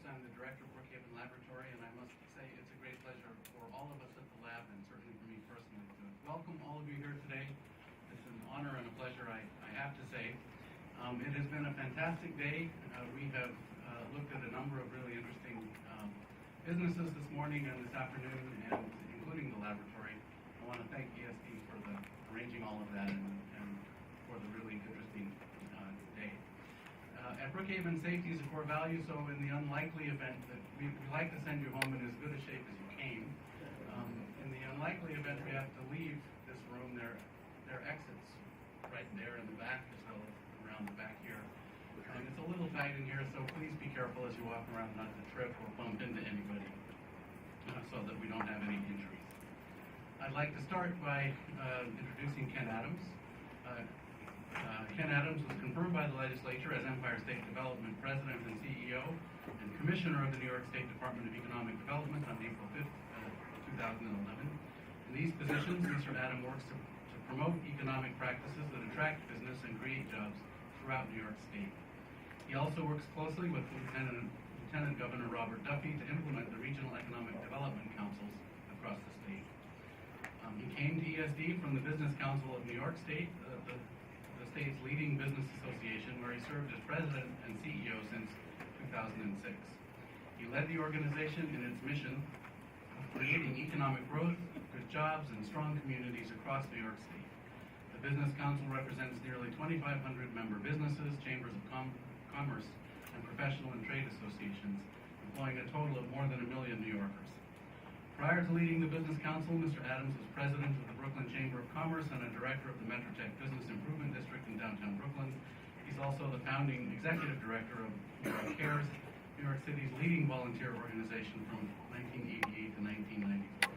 I'm the director of Brookhaven Laboratory, and I must say it's a great pleasure for all of us at the lab, and certainly for me personally, to welcome all of you here today. It's an honor and a pleasure, I have to say. It has been a fantastic day. We have looked at a number of really interesting businesses this morning and this afternoon, and including the laboratory. I want to thank ESD for arranging all of that and for the really interesting day. At Brookhaven, safety is a core value, so in the unlikely event that we'd like to send you home in as good a shape as you came, in the unlikely event we have to leave this room, there are exits right there in the back as well as around the back here. It's a little tight in here, so please be careful as you walk around not to trip or bump into anybody so that we don't have any injuries. I'd like to start by introducing Ken Adams. Ken Adams was confirmed by the legislature as Empire State Development President and CEO and Commissioner of the New York State Department of Economic Development on April 5th, 2011. In these positions, Mr. Adams works to promote economic practices that attract business and create jobs throughout New York State. He also works closely with Lieutenant Governor Robert Duffy to implement the Regional Economic Development Councils across the state. He came to ESD from the Business Council of New York State, the state's leading business association, where he served as president and CEO since 2006. He led the organization in its mission of creating economic growth, good jobs, and strong communities across New York State. The Business Council represents nearly 2,500 member businesses, chambers of commerce, and professional and trade associations, employing a total of more than 1 million New Yorkers. Prior to leading the Business Council, Mr. Adams was president of the Brooklyn Chamber of Commerce and a director of the Metrotech Business Improvement District in downtown Brooklyn. He's also the founding executive director of New York Cares, New York City's leading volunteer organization from 1988 to 1994.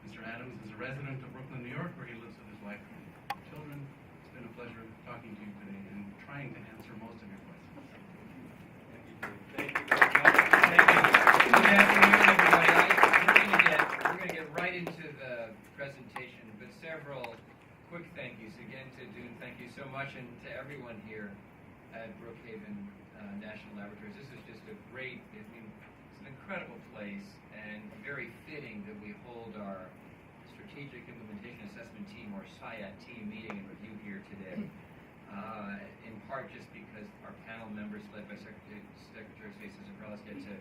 Mr. Adams is a resident of Brooklyn, New York, where he lives with his wife and children. It's been a pleasure talking to you today and trying to answer most of your questions. Thank you very much. Thank you. Good afternoon, everybody. We're going to get right into the presentation, but several quick thank yous. Again to Dune, thank you so much, and to everyone here at Brookhaven National Laboratories. This is just a great, it's an incredible place, and very fitting that we hold our Strategic Implementation Assessment Team, or SIAT team meeting and review here today. In part just because our panel members, led by Secretary of State Zazarelis, get to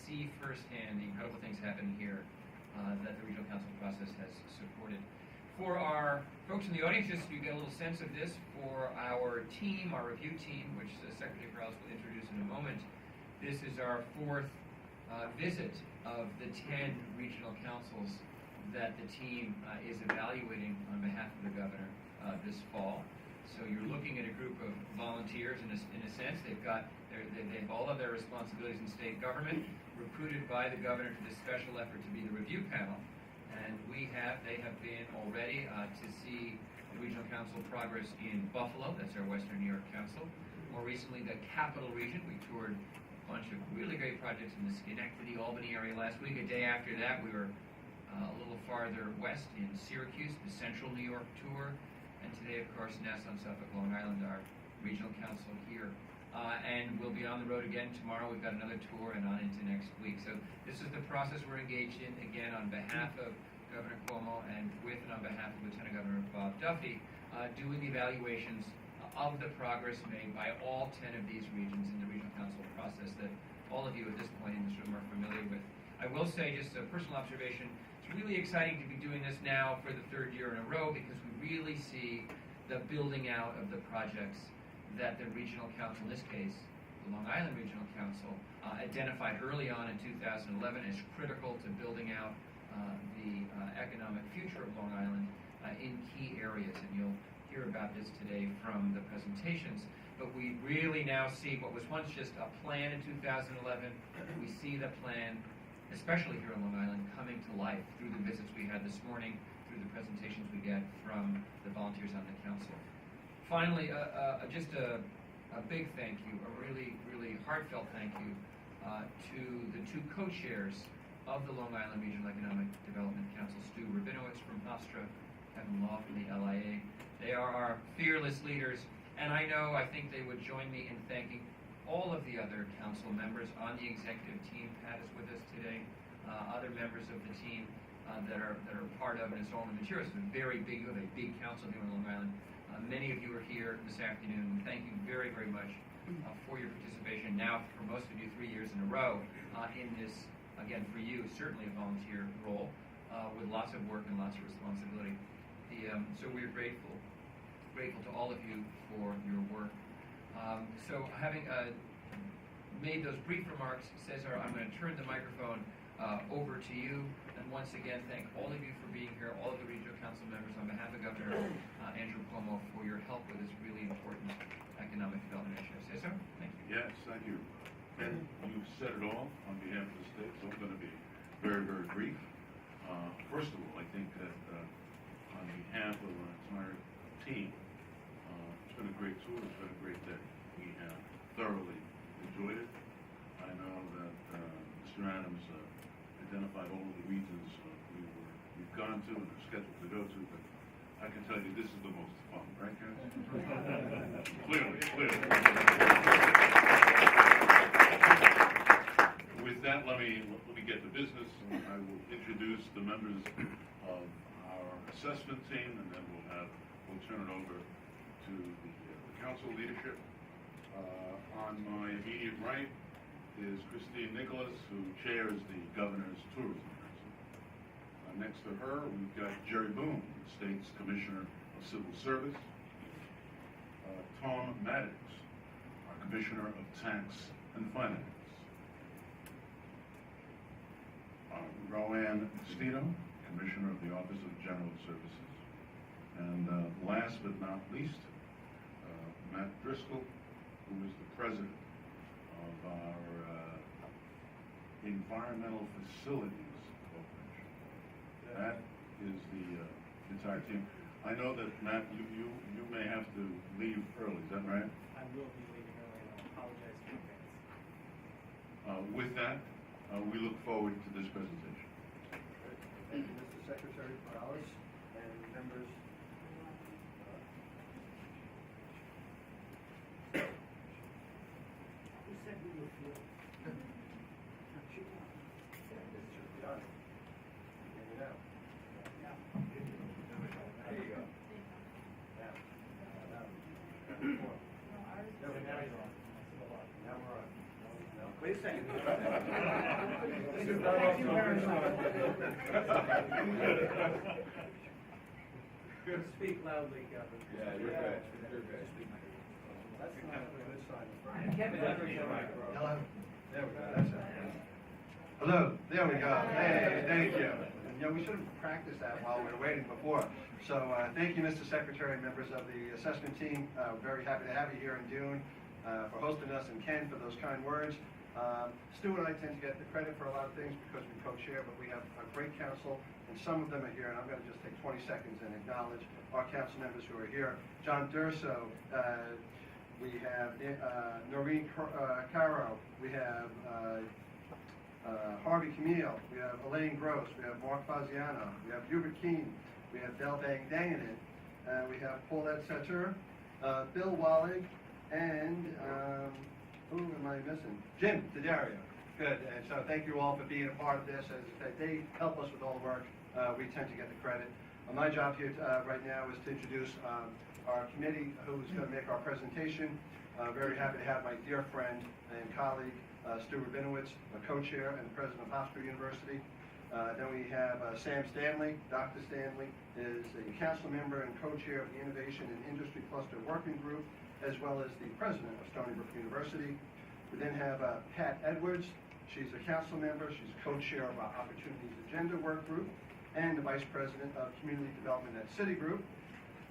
see firsthand the incredible things happening here that the Regional Council process has supported. For our folks in the audience, just so you get a little sense of this, for our team, our review team, which Secretary Zazarelis will introduce in a moment, this is our 4th visit of the 10 regional councils that the team is evaluating on behalf of the governor this fall. So you're looking at a group of volunteers in a sense. They have all of their responsibilities in state government, recruited by the governor to this special effort to be the review panel. And they have been already to see the regional council progress in Buffalo. That's our Western New York Council. More recently, the Capital Region. We toured a bunch of really great projects in the Schenectady, Albany area last week. A day after that, we were a little farther west in Syracuse, the Central New York tour. And today, of course, Nassau, Suffolk, Long Island, our regional council here. And we'll be on the road again tomorrow. We've got another tour and on into next week. So this is the process we're engaged in, again, on behalf of Governor Cuomo and with and on behalf of Lieutenant Governor Bob Duffy, doing evaluations of the progress made by all 10 of these regions in the regional council process that all of you at this point in this room are familiar with. I will say, just a personal observation, it's really exciting to be doing this now for the 3rd year in a row, because we really see the building out of the projects that the regional council, in this case, the Long Island Regional Council, identified early on in 2011 as critical to building out the economic future of Long Island in key areas. And you'll hear about this today from the presentations. But we really now see what was once just a plan in 2011. We see the plan, especially here on Long Island, coming to life through the visits we had this morning, through the presentations we get from the volunteers on the council. Finally, just a big thank you, a really, really heartfelt thank you to the 2 co-chairs of the Long Island Regional Economic Development Council, Stu Rabinowitz from Hofstra, Kevin Law from the LIA. They are our fearless leaders, and I think they would join me in thanking all of the other council members on the executive team. Pat is with us today. Other members of the team that are part of and installed the materials. It's very big. You have a big council here on Long Island. Many of you are here this afternoon. Thank you very, very much for your participation. Now, for most of you, 3 years in a row in this, again, for you, certainly a volunteer role with lots of work and lots of responsibility. So we're grateful to all of you for your work. So having made those brief remarks, Cesar, I'm going to turn the microphone over to you. And once again, thank all of you for being here, all of the regional council members, on behalf of Governor Andrew Cuomo, for your help with this really important economic development initiative. Cesar, thank you. Yes, thank you. And you've said it all on behalf of the state, so I'm going to be very, very brief. First of all, I think that on behalf of our entire team, it's been a great tour. It's been a great day. We have thoroughly enjoyed it. I know that Mr. Adams identified all of the regions we've gone to and are scheduled to go to, but I can tell you this is the most fun, right, Ken? Clearly. With that, let me get to business. I will introduce the members of our assessment team, and then we'll turn it over to the council leadership. On my immediate right is Christine Nicholas, who chairs the Governor's Tourism Council. Next to her, we've got Jerry Boone, the state's Commissioner of Civil Service. Tom Maddox, our Commissioner of Tax and Finance. Roanne Stino, Commissioner of the Office of General Services. And last but not least, Matt Driscoll, who is the President of our Environmental Facilities Corporation. That is the entire team. I know that, Matt, you may have to leave early, is that right? I will be leaving early, and I apologize in advance. With that, we look forward to this presentation. Thank you, Mr. Secretary Morales, and members. Who said we were few? This should be on. Hang it out. There you go. Now you're on. Now we're on. No, wait a second. Speak loudly, Kevin. Yeah, you're good. You're good. That's not a good sign. Kevin, Hello. There we go. That's it. Hello, there we go. Hey, thank you. And, we should have practiced that while we were waiting before. So thank you, Mr. Secretary, members of the assessment team. Very happy to have you here in June for hosting us, and Ken for those kind words. Stu and I tend to get the credit for a lot of things because we co-chair, but we have a great council, and some of them are here, and I'm going to just take 20 seconds and acknowledge our council members who are here. John Durso, we have Noreen Caro, we have Harvey Camille, we have Elaine Gross, we have Mark Faziano, we have Hubert Keene, we have Del Danganin, we have Paulette Setter, Bill Wallig, and who am I missing? Jim D'Addario. Good, and so thank you all for being a part of this. As I said, they help us with all the work. We tend to get the credit. My job here right now is to introduce our committee who's going to make our presentation. Very happy to have my dear friend and colleague, Stu Rabinowitz, a co-chair and president of Hofstra University. Then we have Sam Stanley. Dr. Stanley is a council member and co-chair of the Innovation and Industry Cluster Working Group, as well as the president of Stony Brook University. We then have Pat Edwards. She's a council member. She's co-chair of our Opportunities Agenda Work Group and the vice president of Community Development at Citigroup.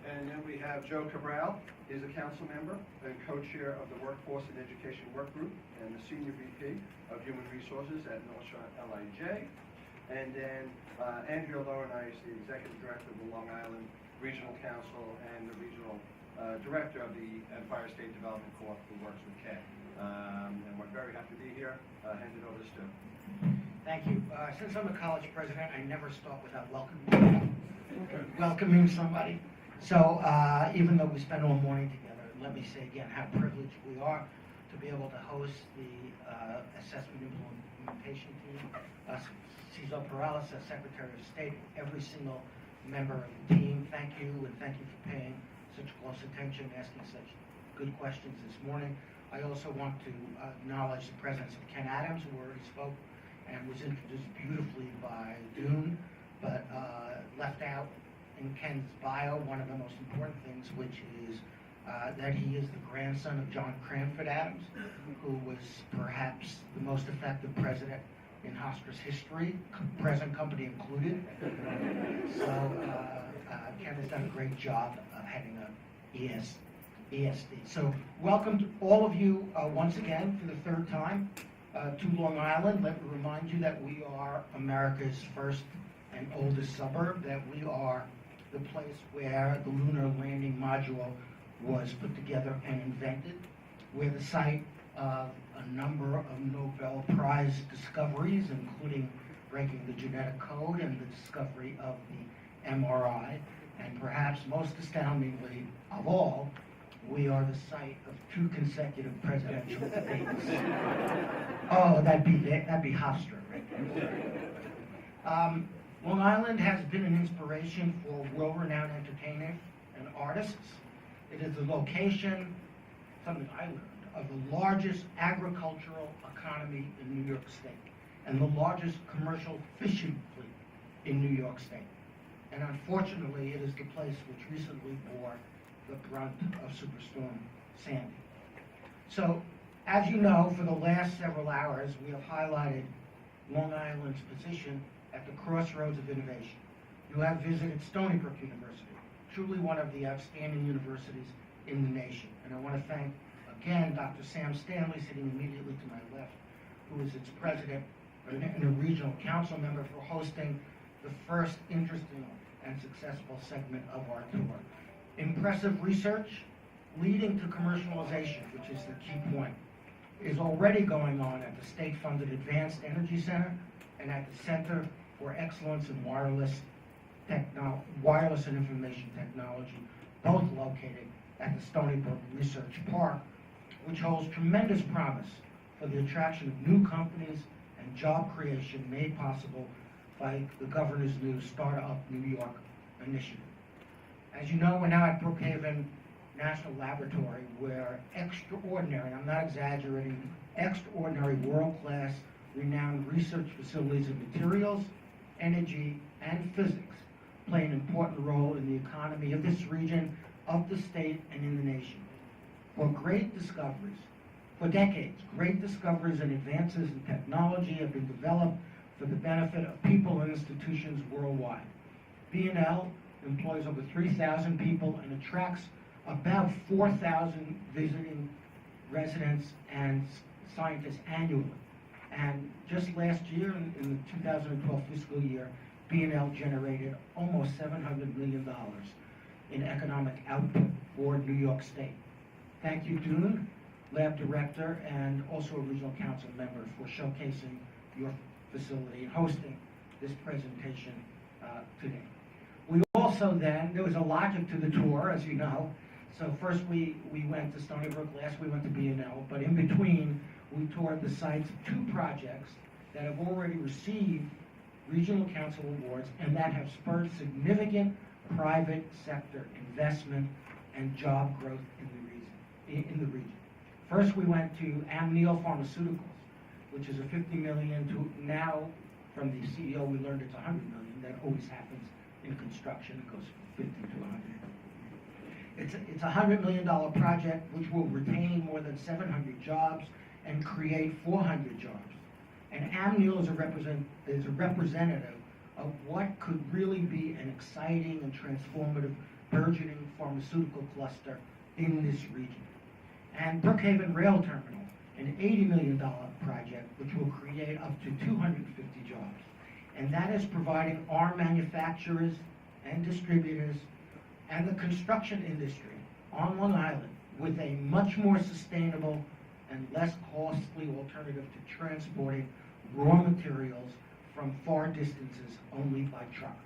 And then we have Joe Cabral. He's a council member and co-chair of the Workforce and Education Work Group and the senior VP of Human Resources at North Shore LIJ. And then Andrea Laurinaitis, the executive director of the Long Island Regional Council and the regional director of the Empire State Development Corp, who works with Kay. And we're very happy to be here. Hand it over to Stu. Thank you. Since I'm a college president, I never start without welcoming somebody. So even though we spend all morning together, let me say again how privileged we are to be able to host the assessment implementation team. Cesar Perales, as Secretary of State, every single member of the team, thank you, and thank you for paying such close attention, asking such good questions this morning. I also want to acknowledge the presence of Ken Adams, who already spoke and was introduced beautifully by Dune, but left out in Ken's bio one of the most important things, which is that he is the grandson of John Cranford Adams, who was perhaps the most effective president in Hofstra's history, present company included. So Ken has done a great job of heading up ESD. So welcome to all of you once again for the third time to Long Island. Let me remind you that we are America's first and oldest suburb, that we are the place where the lunar landing module was put together and invented. We're the site of a number of Nobel Prize discoveries, including breaking the genetic code and the discovery of the MRI. And perhaps most astoundingly of all, we are the site of 2 consecutive presidential debates. Oh, that'd be Hofstra, right? Long Island has been an inspiration for world-renowned entertainers and artists. It is the location, something I learned, of the largest agricultural economy in New York State and the largest commercial fishing fleet in New York State. And unfortunately, it is the place which recently bore the brunt of Superstorm Sandy. So, as you know, for the last several hours, we have highlighted Long Island's position at the crossroads of innovation. You have visited Stony Brook University, truly one of the outstanding universities in the nation. And I want to thank, again, Dr. Sam Stanley, sitting immediately to my left, who is its president and a regional council member, for hosting the first interesting and successful segment of our tour. Impressive research leading to commercialization, which is the key point, is already going on at the state-funded Advanced Energy Center and at the Center for Excellence in Wireless and Information Technology, both located at the Stony Brook Research Park, which holds tremendous promise for the attraction of new companies and job creation made possible by the governor's new Startup New York initiative. As you know, we're now at Brookhaven National Laboratory, where extraordinary, I'm not exaggerating, extraordinary world-class renowned research facilities in materials, energy, and physics play an important role in the economy of this region, of the state, and in the nation. For great discoveries, for decades, great discoveries and advances in technology have been developed for the benefit of people and institutions worldwide. B&L employs over 3,000 people and attracts about 4,000 visiting residents and scientists annually. And just last year, in the 2012 fiscal year, B&L generated almost $700 million in economic output for New York State. Thank you, Dune, lab director, and also a regional council member, for showcasing your facility and hosting this presentation today. We also then, there was a logic to the tour, as you know. So first we went to Stony Brook, last we went to B&L, but in between we toured the sites of 2 projects that have already received regional council awards and that have spurred significant private sector investment and job growth in the region. First we went to Amneal Pharmaceuticals, which is a $50 million to now, from the CEO we learned it's $100 million. That always happens in construction. It goes from 50 to 100. It's a $100 million project which will retain more than 700 jobs and create 400 jobs. And Amneal is a representative of what could really be an exciting and transformative burgeoning pharmaceutical cluster in this region. And Brookhaven Rail Terminal, an $80 million project which will create up to 250 jobs. And that is providing our manufacturers and distributors and the construction industry on Long Island with a much more sustainable and less costly alternative to transporting raw materials from far distances only by truck.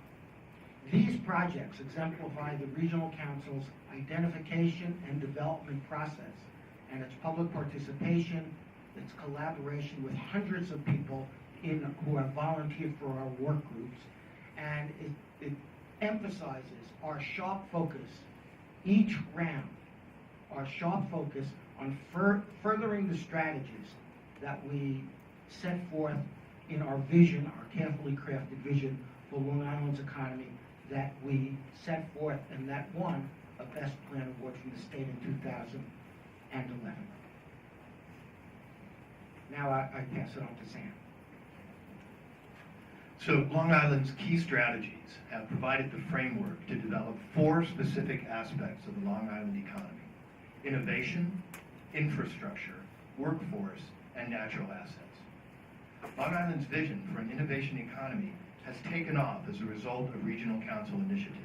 These projects exemplify the Regional Council's identification and development process and it's public participation, it's collaboration with hundreds of people who have volunteered for our work groups, and it emphasizes our sharp focus each round, our sharp focus on furthering the strategies that we set forth in our vision, our carefully crafted vision for Long Island's economy that we set forth and that won a Best Plan Award from the state in 2011. Now I pass it on to Sam. So Long Island's key strategies have provided the framework to develop 4 specific aspects of the Long Island economy: innovation, infrastructure, workforce, and natural assets. Long Island's vision for an innovation economy has taken off as a result of regional council initiatives.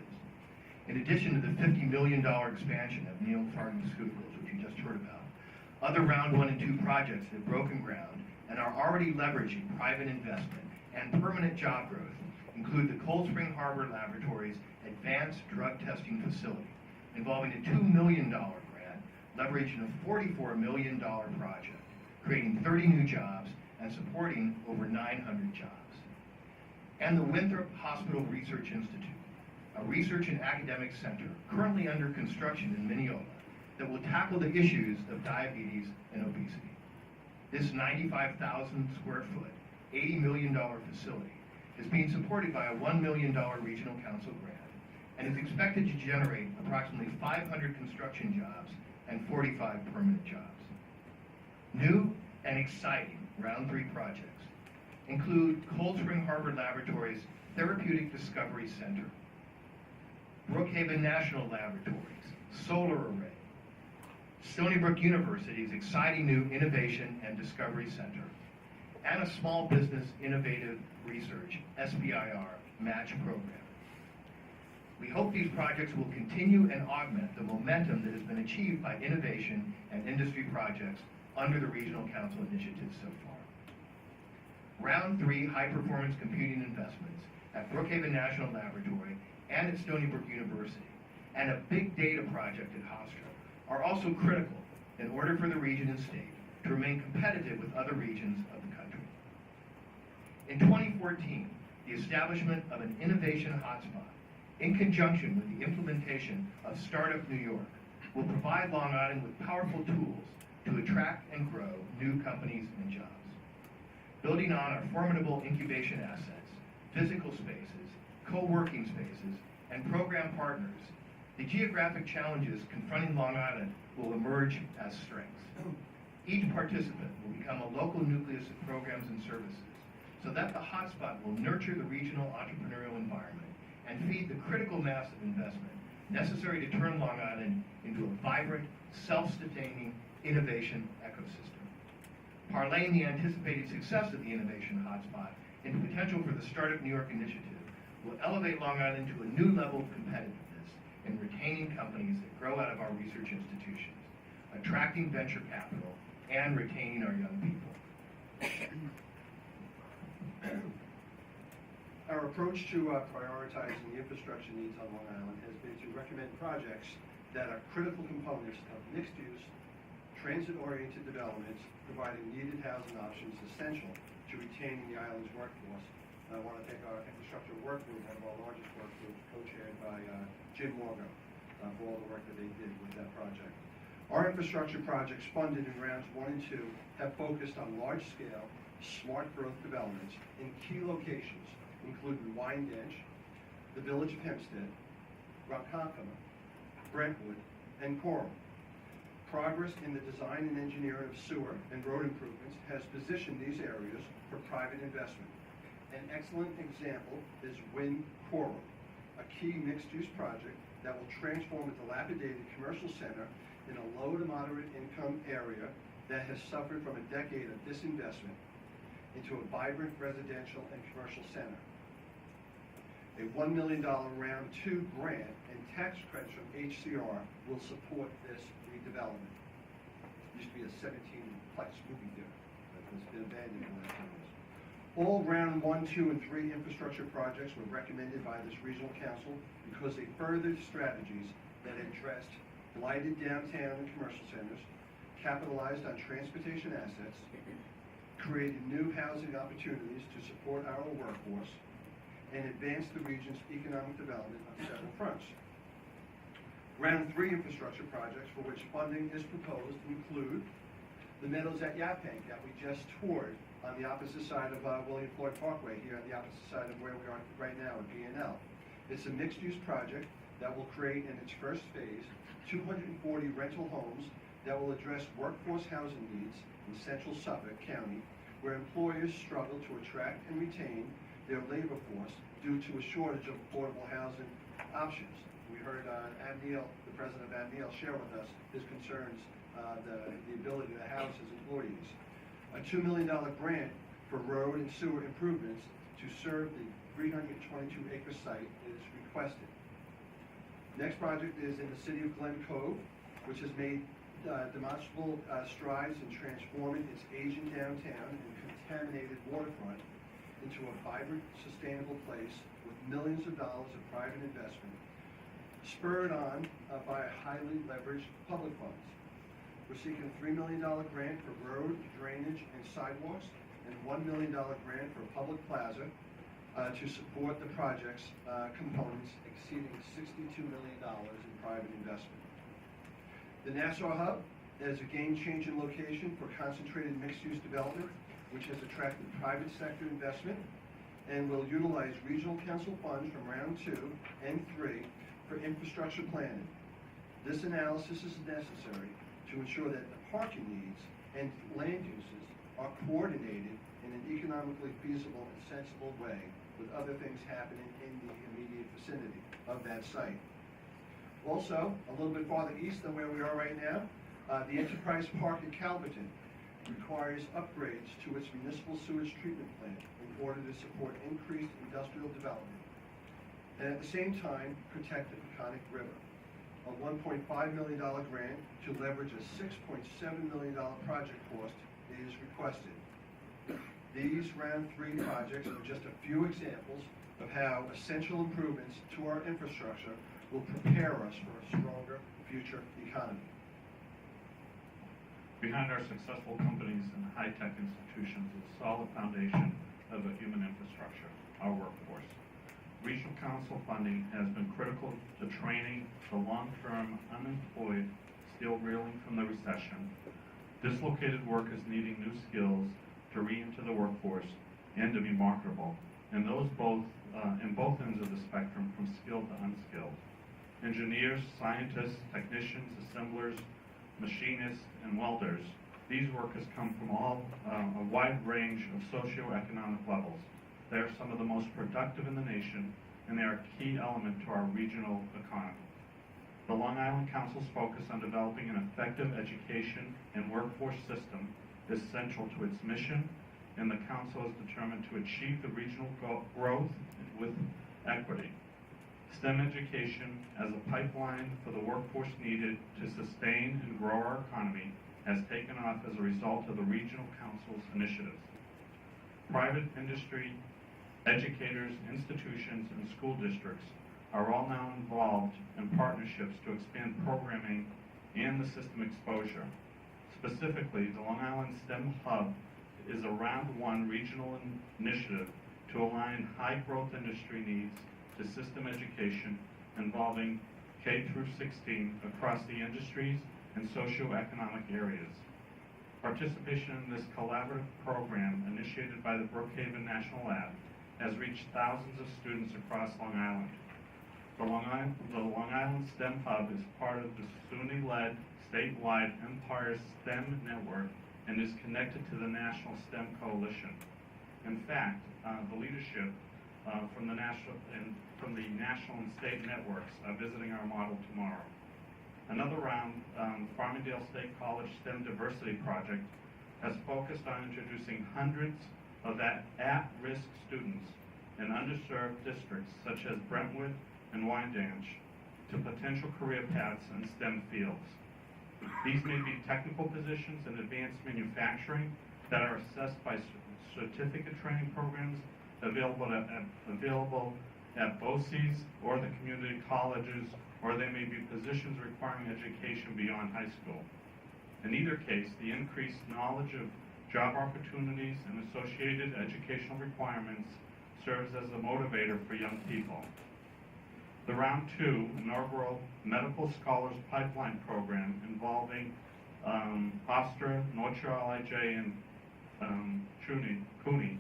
In addition to the $50 million expansion of Neil Pharmaceuticals, which you just heard about, other round 1 and 2 projects have broken ground and are already leveraging private investment and permanent job growth include the Cold Spring Harbor Laboratory's Advanced Drug Testing Facility, involving a $2 million grant, leveraging a $44 million project, creating 30 new jobs and supporting over 900 jobs. And the Winthrop Hospital Research Institute, a research and academic center currently under construction in Mineola that will tackle the issues of diabetes and obesity. This 95,000 square foot, $80 million facility is being supported by a $1 million regional council grant and is expected to generate approximately 500 construction jobs and 45 permanent jobs. New and exciting round 3 projects include Cold Spring Harbor Laboratory's Therapeutic Discovery Center, Brookhaven National Laboratory's Solar Array, Stony Brook University's exciting new Innovation and Discovery Center, and a Small Business Innovative Research, SBIR, match program. We hope these projects will continue and augment the momentum that has been achieved by innovation and industry projects under the Regional Council initiatives so far. Round 3 high-performance computing investments at Brookhaven National Laboratory and at Stony Brook University, and a big data project at Hofstra are also critical in order for the region and state to remain competitive with other regions of the country. In 2014, the establishment of an innovation hotspot in conjunction with the implementation of Startup New York will provide Long Island with powerful tools to attract and grow new companies and jobs. Building on our formidable incubation assets, physical spaces, co-working spaces, and program partners, the geographic challenges confronting Long Island will emerge as strengths. Each participant will become a local nucleus of programs and services so that the hotspot will nurture the regional entrepreneurial environment and feed the critical mass of investment necessary to turn Long Island into a vibrant, self-sustaining innovation ecosystem. Parlaying the anticipated success of the innovation hotspot into potential for the Startup New York initiative will elevate Long Island to a new level of competitiveness in retaining companies that grow out of our research institutions, attracting venture capital, and retaining our young people. Our approach to prioritizing the infrastructure needs on Long Island has been to recommend projects that are critical components of mixed-use, transit-oriented developments, providing needed housing options essential to retaining the island's workforce. I want to thank our infrastructure work group, one of our largest work groups, co-chaired by Jim Morgan, for all the work that they did with that project. Our infrastructure projects funded in rounds 1 and 2 have focused on large-scale, smart growth developments in key locations, including Wyandanch, the Village of Hempstead, Ronkonkoma, Brentwood, and Coral. Progress in the design and engineering of sewer and road improvements has positioned these areas for private investment. An excellent example is Wynn Coral, a key mixed-use project that will transform a dilapidated commercial center in a low to moderate income area that has suffered from a decade of disinvestment into a vibrant residential and commercial center. A $1 million round 2 grant and tax credits from HCR will support this redevelopment. It used to be a 17-plex movie theater that has been abandoned in the last 10 years. All round 1, 2, and 3 infrastructure projects were recommended by this regional council because they furthered strategies that addressed blighted downtown and commercial centers, capitalized on transportation assets, created new housing opportunities to support our workforce, and advanced the region's economic development on several fronts. Round 3 infrastructure projects for which funding is proposed include the Meadows at Yaphank that we just toured on the opposite side of William Floyd Parkway, here on the opposite side of where we are right now at B&L. It's a mixed-use project that will create in its first phase 240 rental homes that will address workforce housing needs in central Suffolk County, where employers struggle to attract and retain their labor force due to a shortage of affordable housing options. We heard Amneal, the president of Amneal, share with us his concerns, the ability to house his employees. A $2 million grant for road and sewer improvements to serve the 322-acre site is requested. Next project is in the city of Glen Cove, which has made demonstrable strides in transforming its aging downtown and contaminated waterfront into a vibrant, sustainable place with millions of dollars of private investment, spurred on by highly leveraged public funds. We're seeking a $3 million grant for road, drainage, and sidewalks, and $1 million grant for a public plaza to support the project's components exceeding $62 million in private investment. The Nassau Hub is a game-changing location for concentrated mixed-use development, which has attracted private sector investment and will utilize regional council funds from round 2 and 3 for infrastructure planning. This analysis is necessary to ensure that the parking needs and land uses are coordinated in an economically feasible and sensible way with other things happening in the immediate vicinity of that site. Also, a little bit farther east than where we are right now, the Enterprise Park at Calverton requires upgrades to its municipal sewage treatment plant in order to support increased industrial development, and at the same time protect the Peconic River. A $1.5 million grant to leverage a $6.7 million project cost is requested. These round 3 projects are just a few examples of how essential improvements to our infrastructure will prepare us for a stronger future economy. Behind our successful companies and high-tech institutions is a solid foundation of a human infrastructure, our workforce. Regional Council funding has been critical to training the long-term unemployed still reeling from the recession. Dislocated workers needing new skills to re-enter the workforce and to be marketable, and those in both ends of the spectrum, from skilled to unskilled. Engineers, scientists, technicians, assemblers, machinists, and welders. These workers come from a wide range of socioeconomic levels. They are some of the most productive in the nation, and they are a key element to our regional economy. The Long Island Council's focus on developing an effective education and workforce system is central to its mission, and the Council is determined to achieve the regional growth with equity. STEM education as a pipeline for the workforce needed to sustain and grow our economy has taken off as a result of the Regional Council's initiatives. Private industry, educators, institutions, and school districts are all now involved in partnerships to expand programming and the system exposure. Specifically, the Long Island STEM Hub is a round 1 regional initiative to align high-growth industry needs to system education involving K through 16 across the industries and socioeconomic areas. Participation in this collaborative program, initiated by the Brookhaven National Lab, has reached thousands of students across Long Island. The Long Island STEM Hub is part of the SUNY-led statewide Empire STEM Network and is connected to the National STEM Coalition. In fact, the leadership from the national and state networks are visiting our model tomorrow. Another round, Farmingdale State College STEM Diversity Project has focused on introducing hundreds of at-risk students in underserved districts such as Brentwood and Wyandanch to potential career paths in STEM fields. These may be technical positions in advanced manufacturing that are assessed by certificate training programs available at BOCES or the community colleges, or they may be positions requiring education beyond high school. In either case, the increased knowledge of job opportunities and associated educational requirements serves as a motivator for young people. The Round 2 inaugural Medical Scholars Pipeline Program involving Hofstra, North Shore LIJ, and CUNY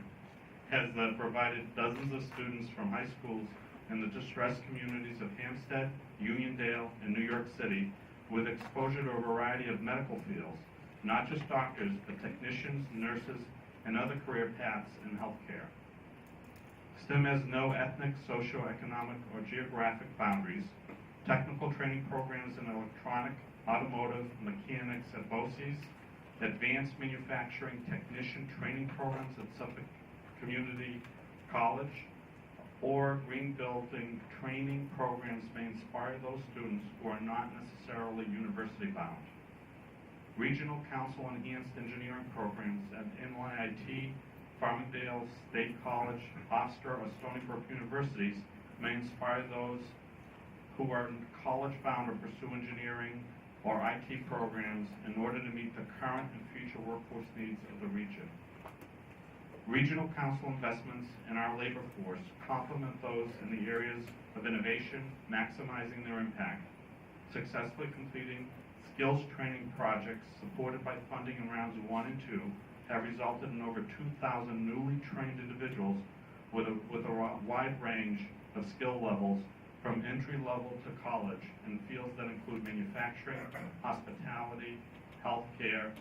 has provided dozens of students from high schools in the distressed communities of Hampstead, Uniondale, and New York City with exposure to a variety of medical fields, not just doctors, but technicians, nurses, and other career paths in healthcare. STEM has no ethnic, socioeconomic, or geographic boundaries. Technical training programs in electronic, automotive, mechanics at BOCES, advanced manufacturing technician training programs at Suffolk Community College, or green building training programs may inspire those students who are not necessarily university bound. Regional Council Enhanced Engineering programs at NYIT, Farmingdale State College, Hofstra, or Stony Brook universities may inspire those who are college bound or pursue engineering or IT programs in order to meet the current and future workforce needs of the region. Regional council investments in our labor force complement those in the areas of innovation, maximizing their impact. Successfully completing skills training projects supported by funding in rounds 1 and 2 have resulted in over 2,000 newly trained individuals with a wide range of skill levels from entry level to college in fields that include manufacturing, hospitality, healthcare.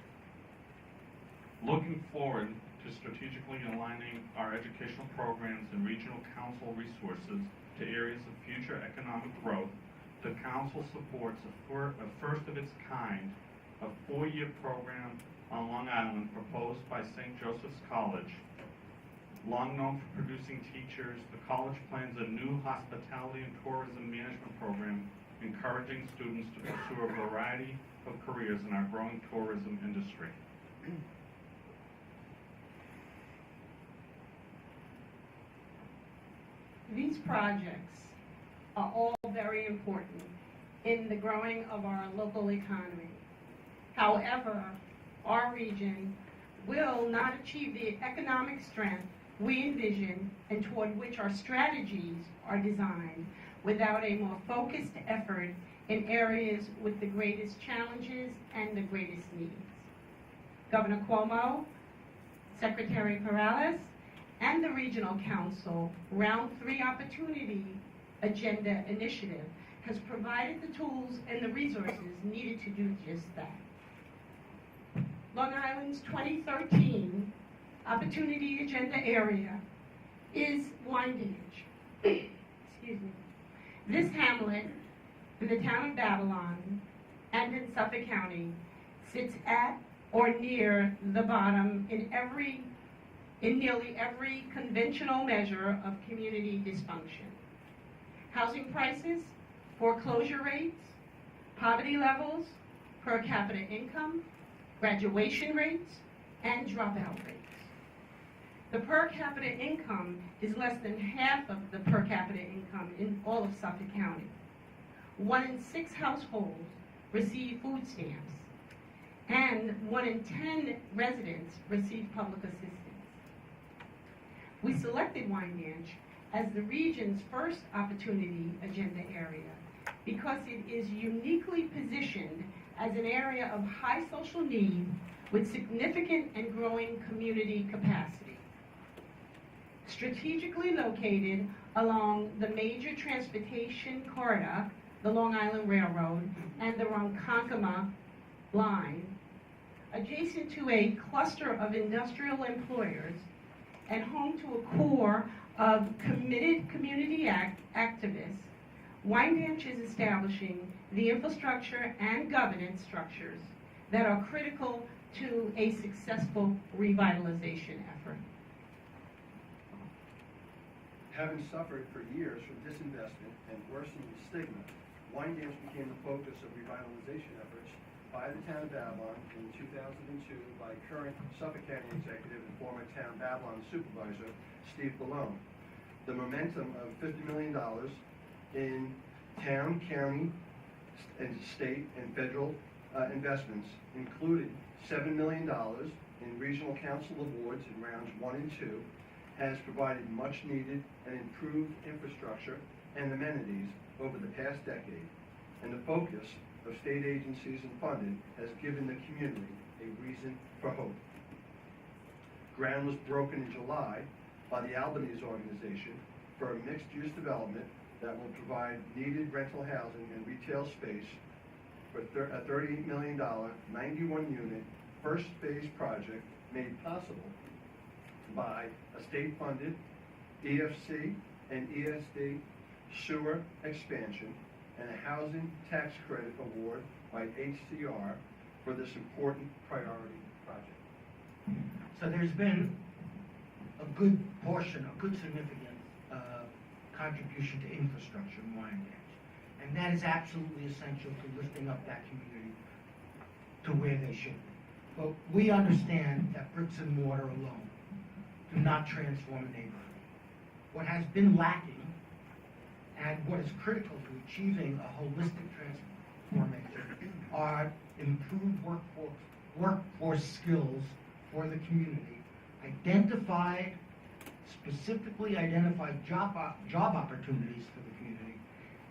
Looking forward to strategically aligning our educational programs and regional council resources to areas of future economic growth, the council supports a first of its kind, a 4-year program on Long Island proposed by St. Joseph's College. Long known for producing teachers, the college plans a new hospitality and tourism management program encouraging students to pursue a variety of careers in our growing tourism industry. These projects are all very important in the growing of our local economy. However, our region will not achieve the economic strength we envision and toward which our strategies are designed without a more focused effort in areas with the greatest challenges and the greatest needs. Governor Cuomo, Secretary Perales, and the Regional Council Round 3 Opportunity Agenda Initiative has provided the tools and the resources needed to do just that. Long Island's 2013 Opportunity Agenda area is Windange. Excuse me. This hamlet in the town of Babylon and in Suffolk County sits at or near the bottom in nearly every conventional measure of community dysfunction. Housing prices, foreclosure rates, poverty levels, per capita income, graduation rates, and dropout rates. The per capita income is less than half of the per capita income in all of Suffolk County. 1 in 6 households receive food stamps, and 1 in 10 residents receive public assistance. We selected Windange as the region's first opportunity agenda area because it is uniquely positioned as an area of high social need with significant and growing community capacity. Strategically located along the major transportation corridor, the Long Island Railroad, and the Ronkonkoma line, adjacent to a cluster of industrial employers, and home to a core of committed community activists, Windange is establishing the infrastructure and governance structures that are critical to a successful revitalization effort. Having suffered for years from disinvestment and worsening stigma, Windange became the focus of revitalization efforts by the town of Babylon in 2002 by current Suffolk County Executive and former town Babylon Supervisor Steve Ballone. The momentum of $50 million in town, county, and state and federal investments, including $7 million in regional council awards in rounds 1 and 2, has provided much-needed and improved infrastructure and amenities over the past decade, and the focus of state agencies and funding has given the community a reason for hope. Ground was broken in July by the Albanese organization for a mixed-use development that will provide needed rental housing and retail space for a $38 million, 91-unit, first phase project made possible by a state-funded EFC and ESD sewer expansion and a housing tax credit award by HCR for this important priority project. So there's been a good portion, a good significant contribution to infrastructure in Wyandanch. And that is absolutely essential to lifting up that community to where they should be. But we understand that bricks and mortar alone do not transform a neighborhood. What has been lacking and what is critical to achieving a holistic transformation are improved workforce skills for the community, specifically identified job opportunities for the community,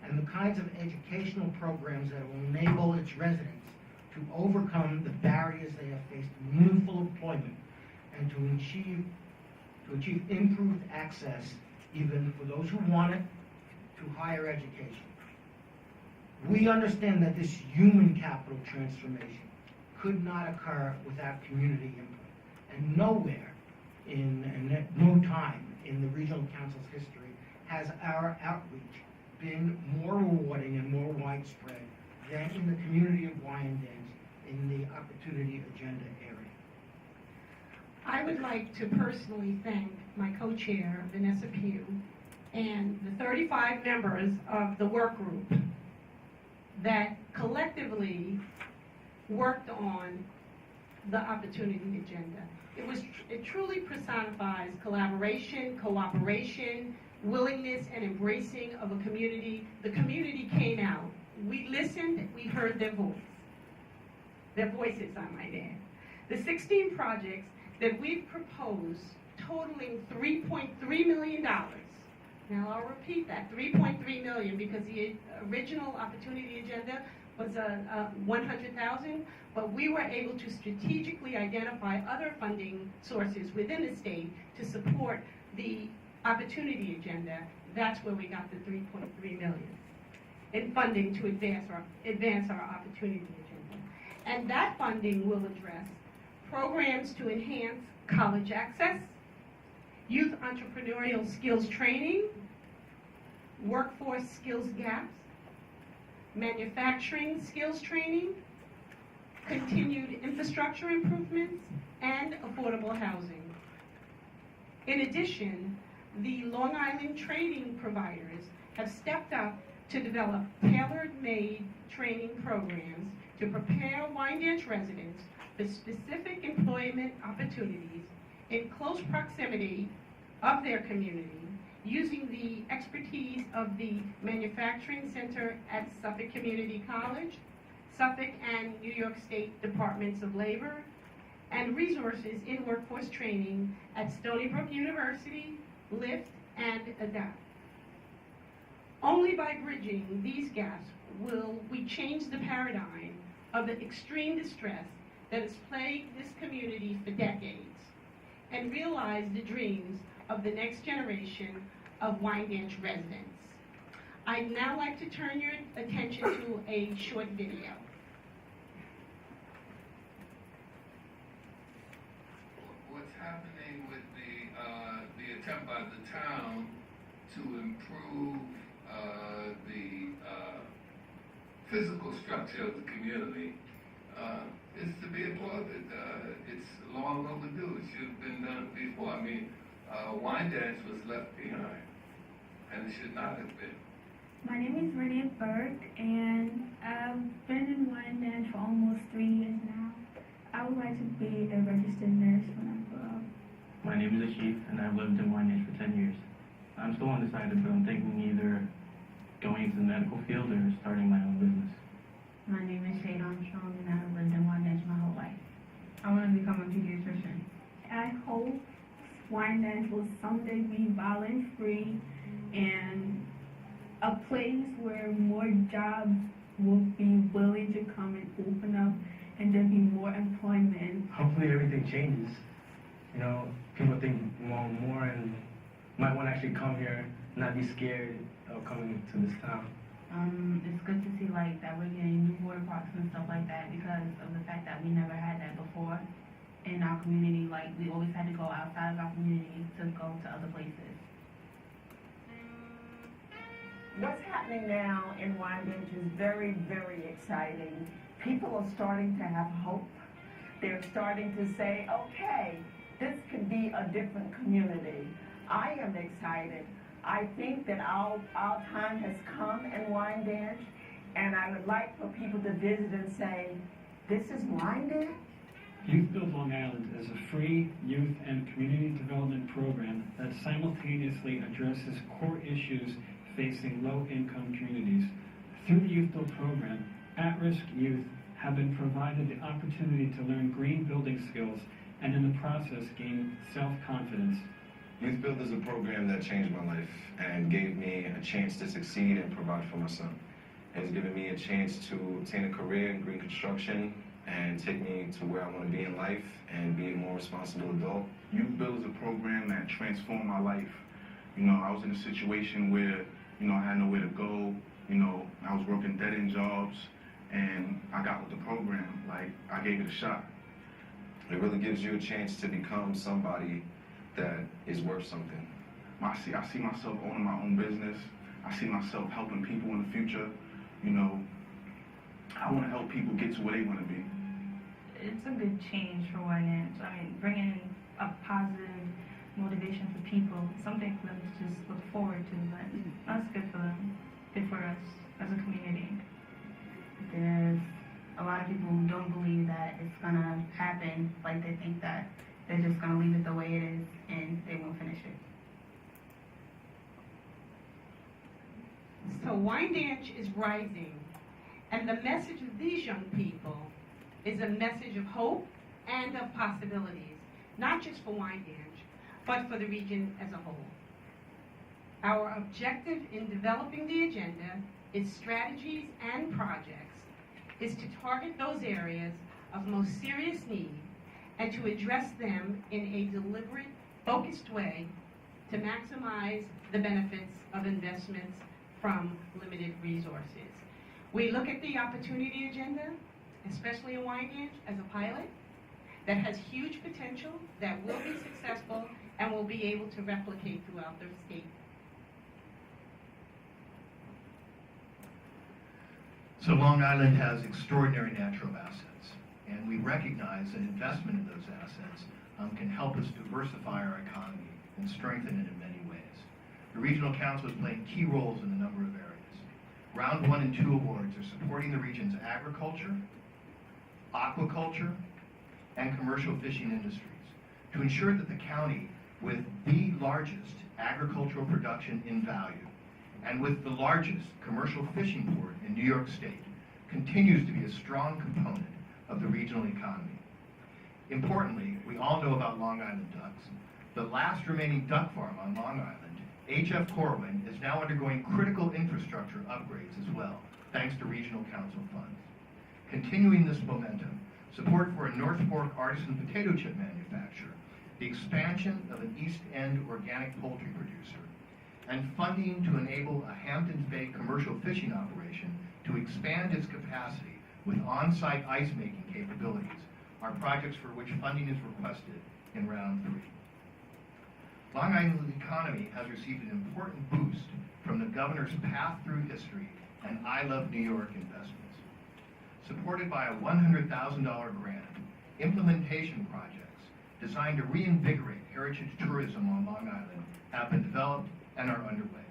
and the kinds of educational programs that will enable its residents to overcome the barriers they have faced in meaningful employment and to achieve improved access, even for those who want it, to higher education. We understand that this human capital transformation could not occur without community input, and nowhere and at no time in the regional council's history has our outreach been more rewarding and more widespread than in the community of Wyandanch in the Opportunity Agenda area. I would like to personally thank my co-chair, Vanessa Pugh, and the 35 members of the work group that collectively worked on the Opportunity Agenda. It truly personifies collaboration, cooperation, willingness, and embracing of a community. The community came out. We listened, we heard their voice. Their voices, I might add. The 16 projects that we've proposed, totaling $3.3 million. Now I'll repeat that, $3.3 million, because the original Opportunity Agenda was $100,000, but we were able to strategically identify other funding sources within the state to support the Opportunity Agenda. That's where we got the $3.3 million in funding to advance our Opportunity Agenda. And that funding will address programs to enhance college access, youth entrepreneurial skills training, workforce skills gaps, manufacturing skills training, continued infrastructure improvements, and affordable housing. In addition, the Long Island trading providers have stepped up to develop tailor-made training programs to prepare Wyandanch residents for specific employment opportunities in close proximity of their community, using the expertise of the Manufacturing Center at Suffolk Community College, Suffolk and New York State Departments of Labor, and resources in workforce training at Stony Brook University, LIFT, and ADAPT. Only by bridging these gaps will we change the paradigm of the extreme distress that has plagued this community for decades and realize the dreams of the next generation of Wyandanch residents. I'd now like to turn your attention to a short video. What's happening with the attempt by the town to improve the physical structure of the community is to be applauded. It's long overdue. It should have been done before. I mean, Wyandanch was left behind, and it should not have been. My name is Renee Burke, and I've been in Wyandanch for almost 3 years now. I would like to be a registered nurse when I grow up. My name is Ashif, and I've lived in Wyandanch for 10 years. I'm still undecided, but I'm thinking either going into the medical field or starting my own business. My name is Shade Armstrong, and I've lived in Wyandanch my whole life. I want to become a pediatrician. I hope Wyandanch will someday be violence-free and a place where more jobs will be willing to come and open up, and there'll be more employment. Hopefully everything changes. You know, people think more and might want to actually come here, not be scared of coming to this town. It's good to see like that we're getting new water parks and stuff like that because of the fact that we never had that before in our community. Like we always had to go outside of our community to go to other places. What's happening now in Wyandanch is very, very exciting. People are starting to have hope. They're starting to say, okay, this could be a different community. I am excited. I think that our time has come in Wyandanch, and I would like for people to visit and say, this is Wyandanch? Youth Build Long Island is a free youth and community development program that simultaneously addresses core issues facing low-income communities. Through the Youth Build program, at-risk youth have been provided the opportunity to learn green building skills and in the process gain self-confidence. Youth Build is a program that changed my life and gave me a chance to succeed and provide for my son. It has given me a chance to obtain a career in green construction and take me to where I want to be in life and be a more responsible adult. Youth Build is a program that transformed my life. You know, I was in a situation where, you know, I had nowhere to go. You know, I was working dead-end jobs, and I got with the program. Like, I gave it a shot. It really gives you a chance to become somebody that is worth something. I see myself owning my own business. I see myself helping people in the future. You know, I want to help people get to where they want to be. It's a good change for Wyandanch. I mean, bringing a positive motivation for people, something for them to just look forward to. But that's good for them, good for us as a community. There's a lot of people who don't believe that it's gonna happen. Like they think that they're just gonna leave it the way it is and they won't finish it. So Wyandanch is rising, and the message of these young people is a message of hope and of possibilities, not just for Wyandanch, but for the region as a whole. Our objective in developing the agenda, its strategies and projects, is to target those areas of most serious need and to address them in a deliberate, focused way to maximize the benefits of investments from limited resources. We look at the opportunity agenda, especially in Wyandanch, as a pilot that has huge potential, that will be successful, and will be able to replicate throughout the state. So Long Island has extraordinary natural assets, and we recognize that investment in those assets can help us diversify our economy and strengthen it in many ways. The Regional Council is playing key roles in a number of areas. Round 1 and 2 awards are supporting the region's agriculture, aquaculture, and commercial fishing industries to ensure that the county, with the largest agricultural production in value and with the largest commercial fishing port in New York State, continues to be a strong component of the regional economy. Importantly, we all know about Long Island ducks. The last remaining duck farm on Long Island, H.F. Corwin, is now undergoing critical infrastructure upgrades as well, thanks to Regional Council funds. Continuing this momentum, support for a North Fork artisan potato chip manufacturer, the expansion of an East End organic poultry producer, and funding to enable a Hamptons Bay commercial fishing operation to expand its capacity with on-site ice-making capabilities are projects for which funding is requested in round 3. Long Island's economy has received an important boost from the governor's Path Through History and I Love New York investments. Supported by a $100,000 grant, implementation projects designed to reinvigorate heritage tourism on Long Island have been developed and are underway.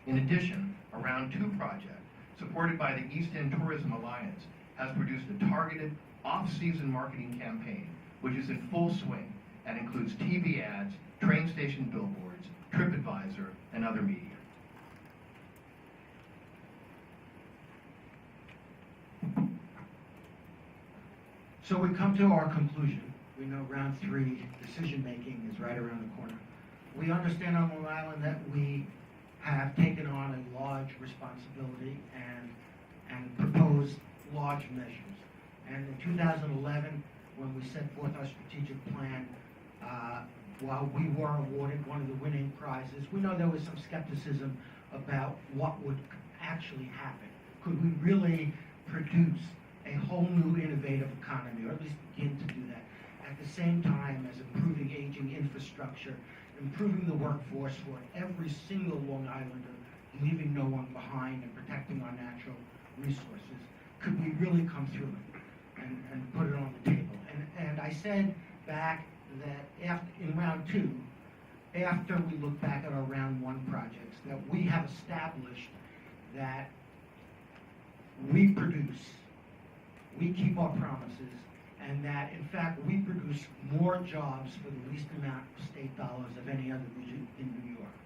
In addition, a round 2 project, supported by the East End Tourism Alliance, has produced a targeted off-season marketing campaign, which is in full swing and includes TV ads, train station billboards, TripAdvisor, and other media. So we come to our conclusion. We know round 3 decision-making is right around the corner. We understand on Long Island that we have taken on a large responsibility and proposed large measures. And in 2011, when we set forth our strategic plan, while we were awarded one of the winning prizes, we know there was some skepticism about what would actually happen. Could we really produce a whole new innovative economy, or at least begin to do that, at the same time as improving aging infrastructure, improving the workforce for every single Long Islander, leaving no one behind, and protecting our natural resources? Could we really come through it and put it on the table? And I said back that in round 2, after we look back at our round 1 projects, that we have established that we produce, we keep our promises, and that in fact we produce more jobs for the least amount of state dollars of any other region in New York.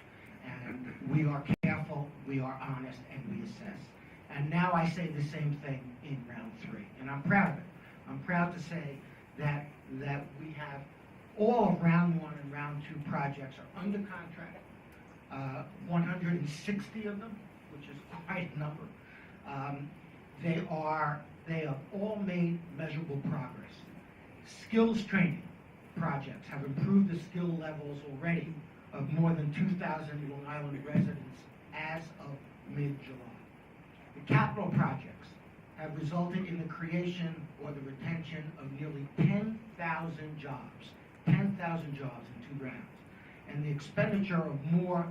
And we are careful, we are honest, and we assess. And now I say the same thing in round 3, and I'm proud of it. I'm proud to say that we have all of round 1 and round 2 projects are under contract, 160 of them, which is quite a number. They have all made measurable progress. Skills training projects have improved the skill levels already of more than 2,000 Long Island residents as of mid-July. The capital projects have resulted in the creation or the retention of nearly 10,000 jobs. 10,000 jobs in 2 rounds. And the expenditure of more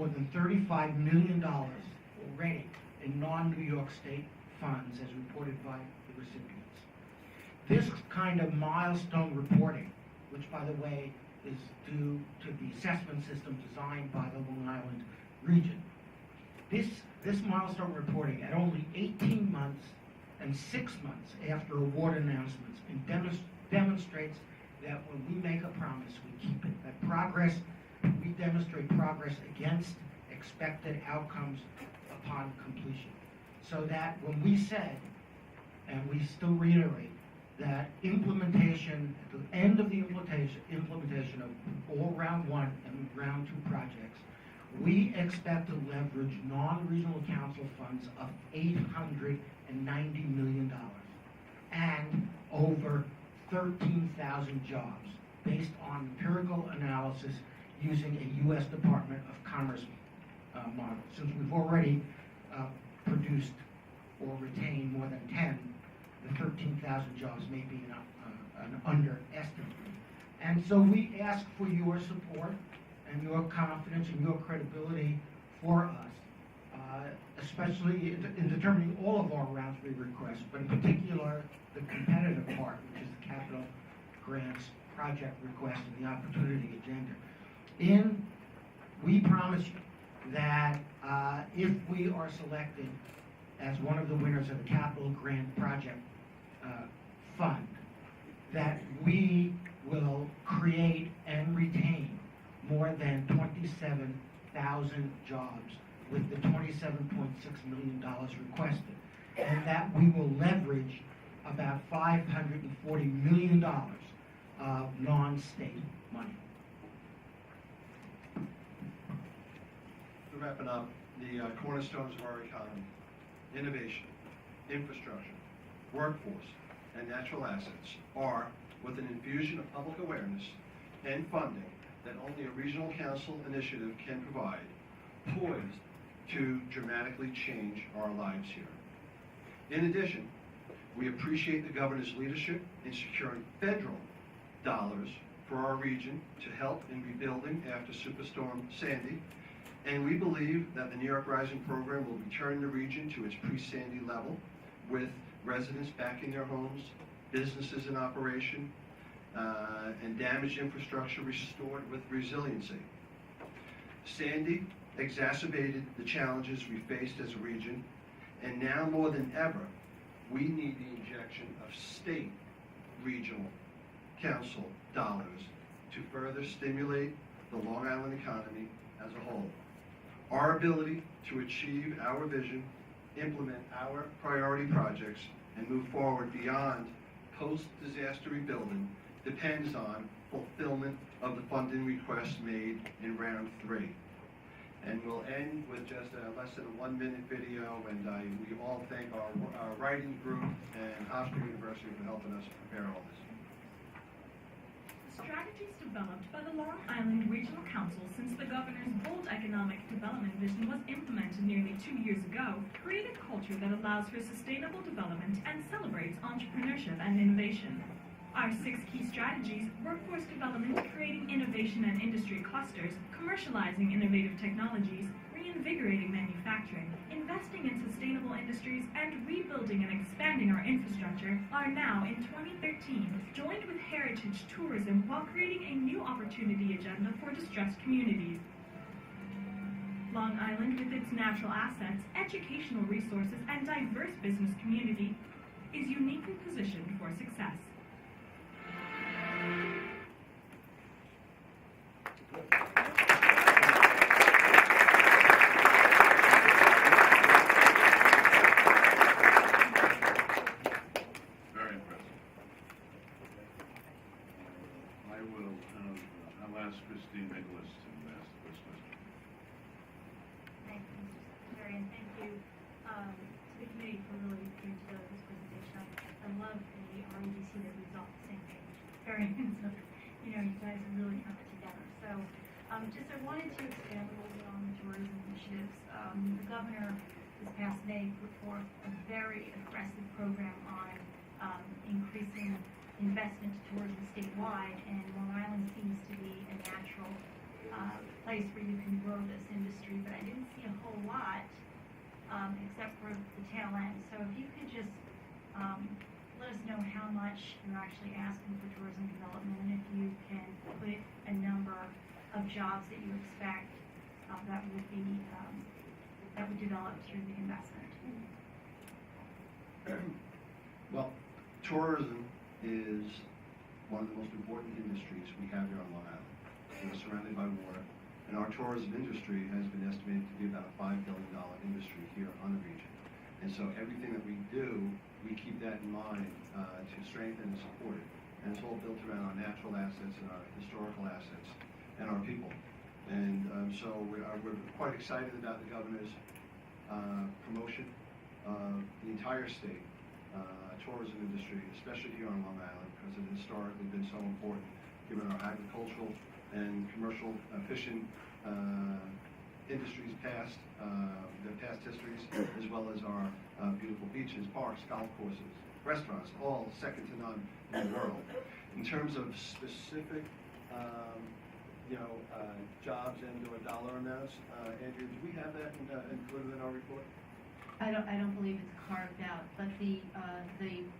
than $35 million already in non-New York State funds as reported by the recipients. This kind of milestone reporting, which by the way is due to the assessment system designed by the Long Island region, this milestone reporting at only 18 months and 6 months after award announcements demonstrates that when we make a promise, we keep it. That progress, we demonstrate progress against expected outcomes upon completion. So that when we said, and we still reiterate, that implementation, at the end of the implementation of all round 1 and round 2 projects, we expect to leverage non-regional council funds of $890 million and over 13,000 jobs based on empirical analysis using a U.S. Department of Commerce model. Since we've already produced or retained more than 10, the 13,000 jobs may be an underestimate. And so we ask for your support and your confidence and your credibility for us, especially in determining all of our round 3 requests, but in particular the competitive part, which is the capital grants project request and the opportunity agenda. We promise you that if we are selected as one of the winners of the capital grant project fund, that we will create and retain more than 27,000 jobs with the $27.6 million requested, and that we will leverage about $540 million of non-state money. Wrapping up, the cornerstones of our economy: innovation, infrastructure, workforce, and natural assets are, with an infusion of public awareness and funding that only a regional council initiative can provide, poised to dramatically change our lives here. In addition, we appreciate the governor's leadership in securing federal dollars for our region to help in rebuilding after Superstorm Sandy, and we believe that the New York Rising program will return the region to its pre-Sandy level, with residents back in their homes, businesses in operation, and damaged infrastructure restored with resiliency. Sandy exacerbated the challenges we faced as a region, and now more than ever, we need the injection of state, regional, council dollars to further stimulate the Long Island economy as a whole. Our ability to achieve our vision, implement our priority projects, and move forward beyond post-disaster rebuilding depends on fulfillment of the funding requests made in round 3. And we'll end with just less than a 1-minute video, and we all thank our writing group and Hofstra University for helping us prepare all this. Strategies developed by the Long Island Regional Council since the governor's bold economic development vision was implemented nearly 2 years ago create a culture that allows for sustainable development and celebrates entrepreneurship and innovation. Our 6 key strategies: workforce development, creating innovation and industry clusters, commercializing innovative technologies, reinvigorating manufacturing, investing in sustainable industries, and rebuilding and expanding our infrastructure, are now in 2013 joined with heritage tourism while creating a new opportunity agenda for distressed communities. Long Island, with its natural assets, educational resources, and diverse business community, is uniquely positioned for success. Very impressive. I'll ask Christine Nicholas to ask the first question. Thank you, Mr. Secretary, and thank you to the committee for really putting together this presentation. I love the REDC that we all the same page. Very, you guys have really come together. So, I wanted to expand a little bit on the tourism initiatives. The governor this past May put forth a very aggressive program on increasing investment to tourism statewide, and Long Island seems to be a natural place where you can grow this industry, but I didn't see a whole lot except for the tail end. So if you could just let us know how much you're actually asking for tourism development, and if you can put a number of jobs that you expect that would develop through the investment. Well, tourism is one of the most important industries we have here on Long Island. We're surrounded by water, and our tourism industry has been estimated to be about a $5 billion industry here on the region. And so everything that we do, we keep that in mind to strengthen and support it. And it's all built around our natural assets and our historical assets and our people. And so we're quite excited about the governor's promotion of the entire state tourism industry, especially here on Long Island, because it has historically been so important given our agricultural and commercial fishing industries past, their past histories, as well as our beautiful beaches, parks, golf courses, restaurants, all second to none in the world. In terms of specific, jobs and/or dollar amounts, Andrew, do we have that included in our report? I don't believe it's carved out, but the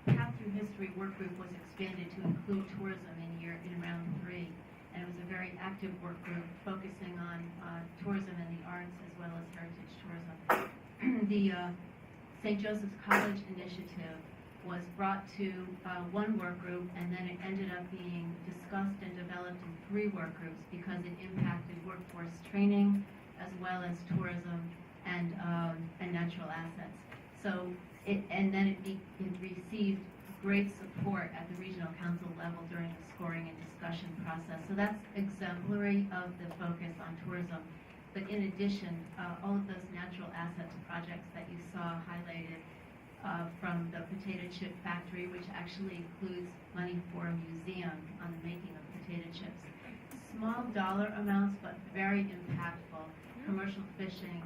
Path Through History work group was expanded to include tourism in round 3, and it was a very active work group focusing on tourism and the arts as well as heritage tourism. The St. Joseph's College initiative was brought to one work group, and then it ended up being discussed and developed in 3 work groups because it impacted workforce training as well as tourism and natural assets. So it received great support at the regional council level during the scoring and discussion process. So that's exemplary of the focus on tourism. But in addition, all of those natural assets projects that you saw highlighted from the potato chip factory, which actually includes money for a museum on the making of potato chips. Small dollar amounts, but very impactful. Commercial fishing.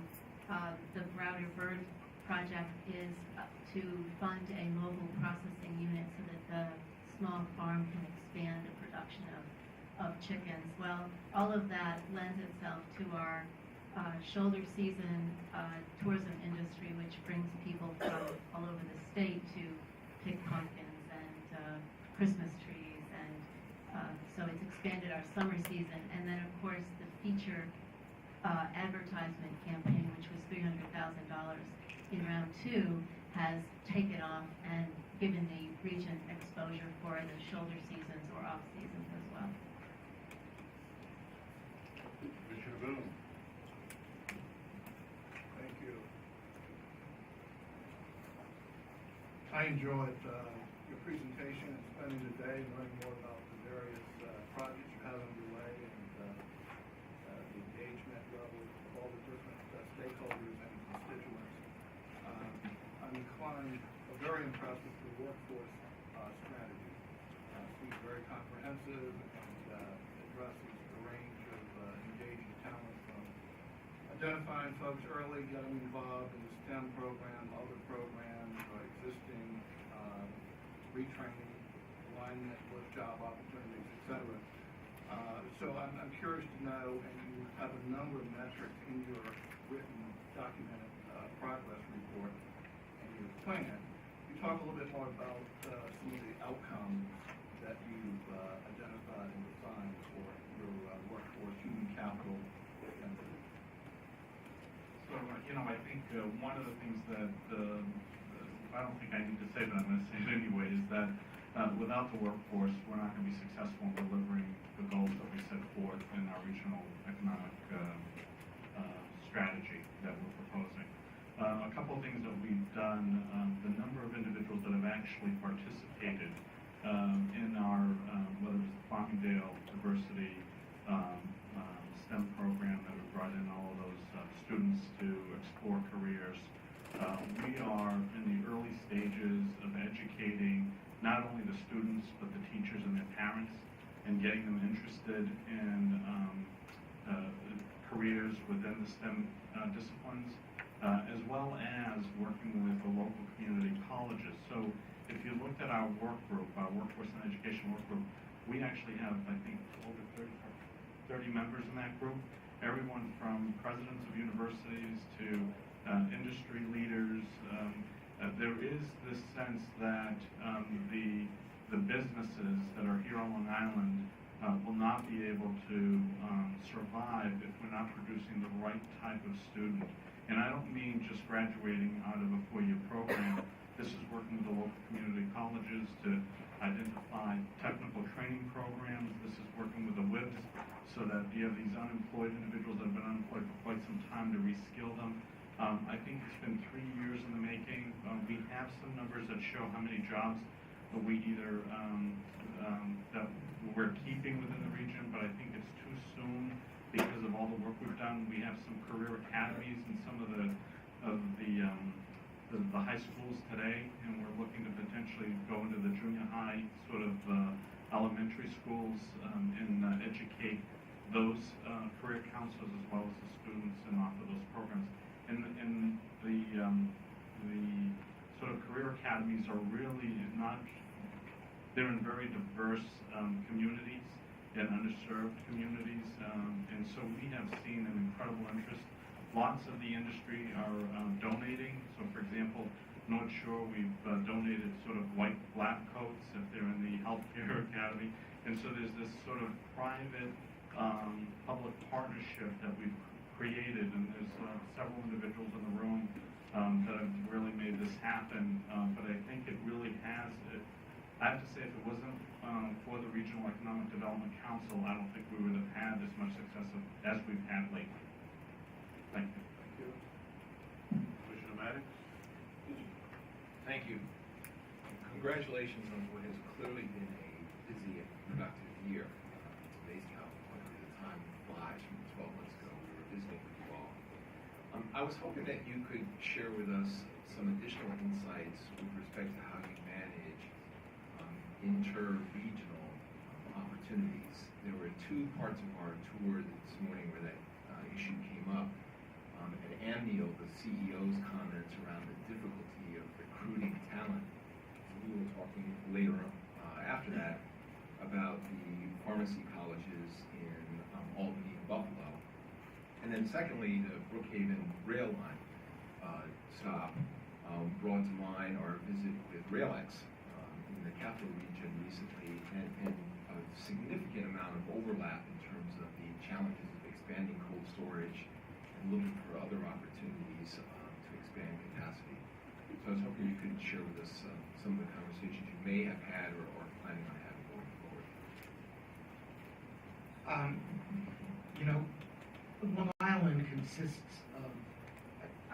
The Browder Bird project is to fund a mobile processing unit so that the small farm can expand the production of chickens. Well, all of that lends itself to our shoulder season tourism industry, which brings people from all over the state to pick pumpkins and Christmas trees, and so it's expanded our summer season. And then, of course, the feature advertisement campaign, which was $300,000 in round 2, has taken off and given the region exposure for the shoulder seasons or off seasons as well. Commissioner Boone. Thank you. I enjoyed your presentation and spending the day learning more about the various projects you have underway and the engagement level of all the different stakeholders and constituents. I'm very impressed with the workforce strategy. It seems very comprehensive and addresses a range of engaging talent from identifying folks early, getting involved in the STEM program, other programs, existing retraining, alignment with job opportunities, etc. So I'm curious to know, and you have a number of metrics in your written documented progress report and your plan. You talk a little bit more about some of the outcomes that you've identified and defined for your workforce, human capital. So, I think one of the things that I don't think I need to say, but I'm going to say it anyway, is that without the workforce, we're not going to be successful in delivering the goals that we set forth in our regional economic strategy that we're proposing. A couple of things that we've done, the number of individuals that have actually participated in our, whether it's the Farmingdale Diversity STEM program that we brought in all of those students to explore careers. We are in the early stages of educating not only the students but the teachers and their parents and getting them interested in careers within the STEM disciplines, as well as working with the local community colleges. So if you looked at our work group, our workforce and education work group, we actually have, I think, over 30 members in that group. Everyone from presidents of universities to industry leaders. There is this sense that the businesses that are here on Long Island will not be able to survive if we're not producing the right type of student. And I don't mean just graduating out of a four-year program. This is working with the local community colleges to identify technical training programs. This is working with the WIBs so that you have these unemployed individuals that have been unemployed for quite some time to reskill them. I think it's been 3 years in the making. We have some numbers that show how many jobs that we either that we're keeping within the region, but I think it's too soon because of all the work we've done. We have some career academies in some of the high schools today, and we're looking to potentially go into the junior high sort of elementary schools and educate those career counselors as well as the students and offer those programs. And the sort of career academies are really not, they're in very diverse communities and underserved communities, and so we have seen an incredible interest. Lots of the industry are donating. So, for example, North Shore, we've donated sort of white lab coats if they're in the healthcare academy. And so there's this sort of private public partnership that we've created, and there's several individuals in the room that have really made this happen. But I think it really has, I have to say, if it wasn't for the Regional Economic Development Council, I don't think we would have had as much success as we've had lately. Thank you. Thank you. Commissioner Maddox? Thank you. Congratulations on what has clearly been a busy and productive year. It's amazing how quickly the time flies. From 12 months ago, we were visiting with you all. I was hoping that you could share with us some additional insights with respect to how you manage inter-regional opportunities. There were two parts of our tour this morning where that issue came up. At Amnio, the CEO's comments around the difficulty of recruiting talent. We were talking later after that about the pharmacy colleges in Albany and Buffalo. And then secondly, the Brookhaven rail line stop brought to mind our visit with RailX in the capital region recently, and a significant amount of overlap in terms of the challenges of expanding cold storage and looking for other opportunities to expand capacity. So I was hoping you could share with us some of the conversations you may have had or are planning on having going forward. Long Island consists of,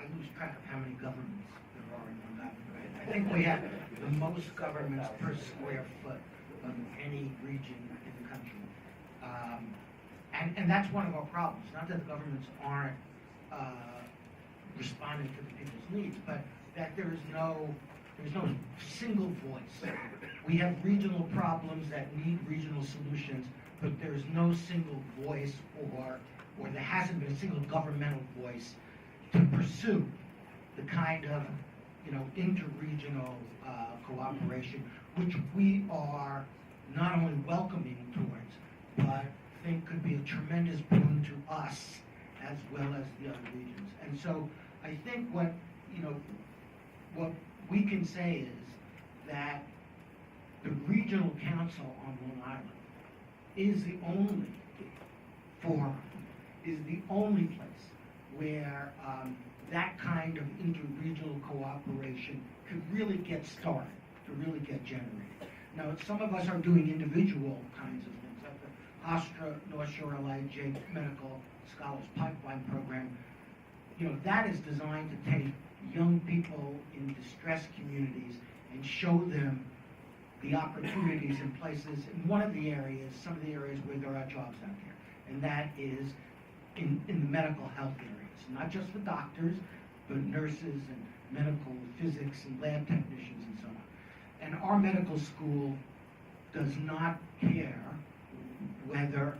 I lose track of how many governments there are in Long Island, right? I think we have the most governments per square foot of any region in the country. And that's one of our problems. Not that the governments aren't responding to the people's needs, but that there's no single voice. We have regional problems that need regional solutions, but there's no single voice or there hasn't been a single governmental voice to pursue the kind of, interregional cooperation, which we are not only welcoming towards, but think could be a tremendous boon to us as well as the other regions. And so I think what we can say is that the regional council on Long Island is the only forum, is the only place where that kind of interregional cooperation could really get started, to really get generated. Now, some of us are doing individual kinds of things, like the Hofstra North Shore LIJ Medical Scholars Pipeline Program. That is designed to take young people in distressed communities and show them the opportunities in places, in one of the areas, some of the areas where there are jobs out there, and that is in the medical health areas, not just for doctors, but nurses and medical physics and lab technicians and so on. And our medical school does not care whether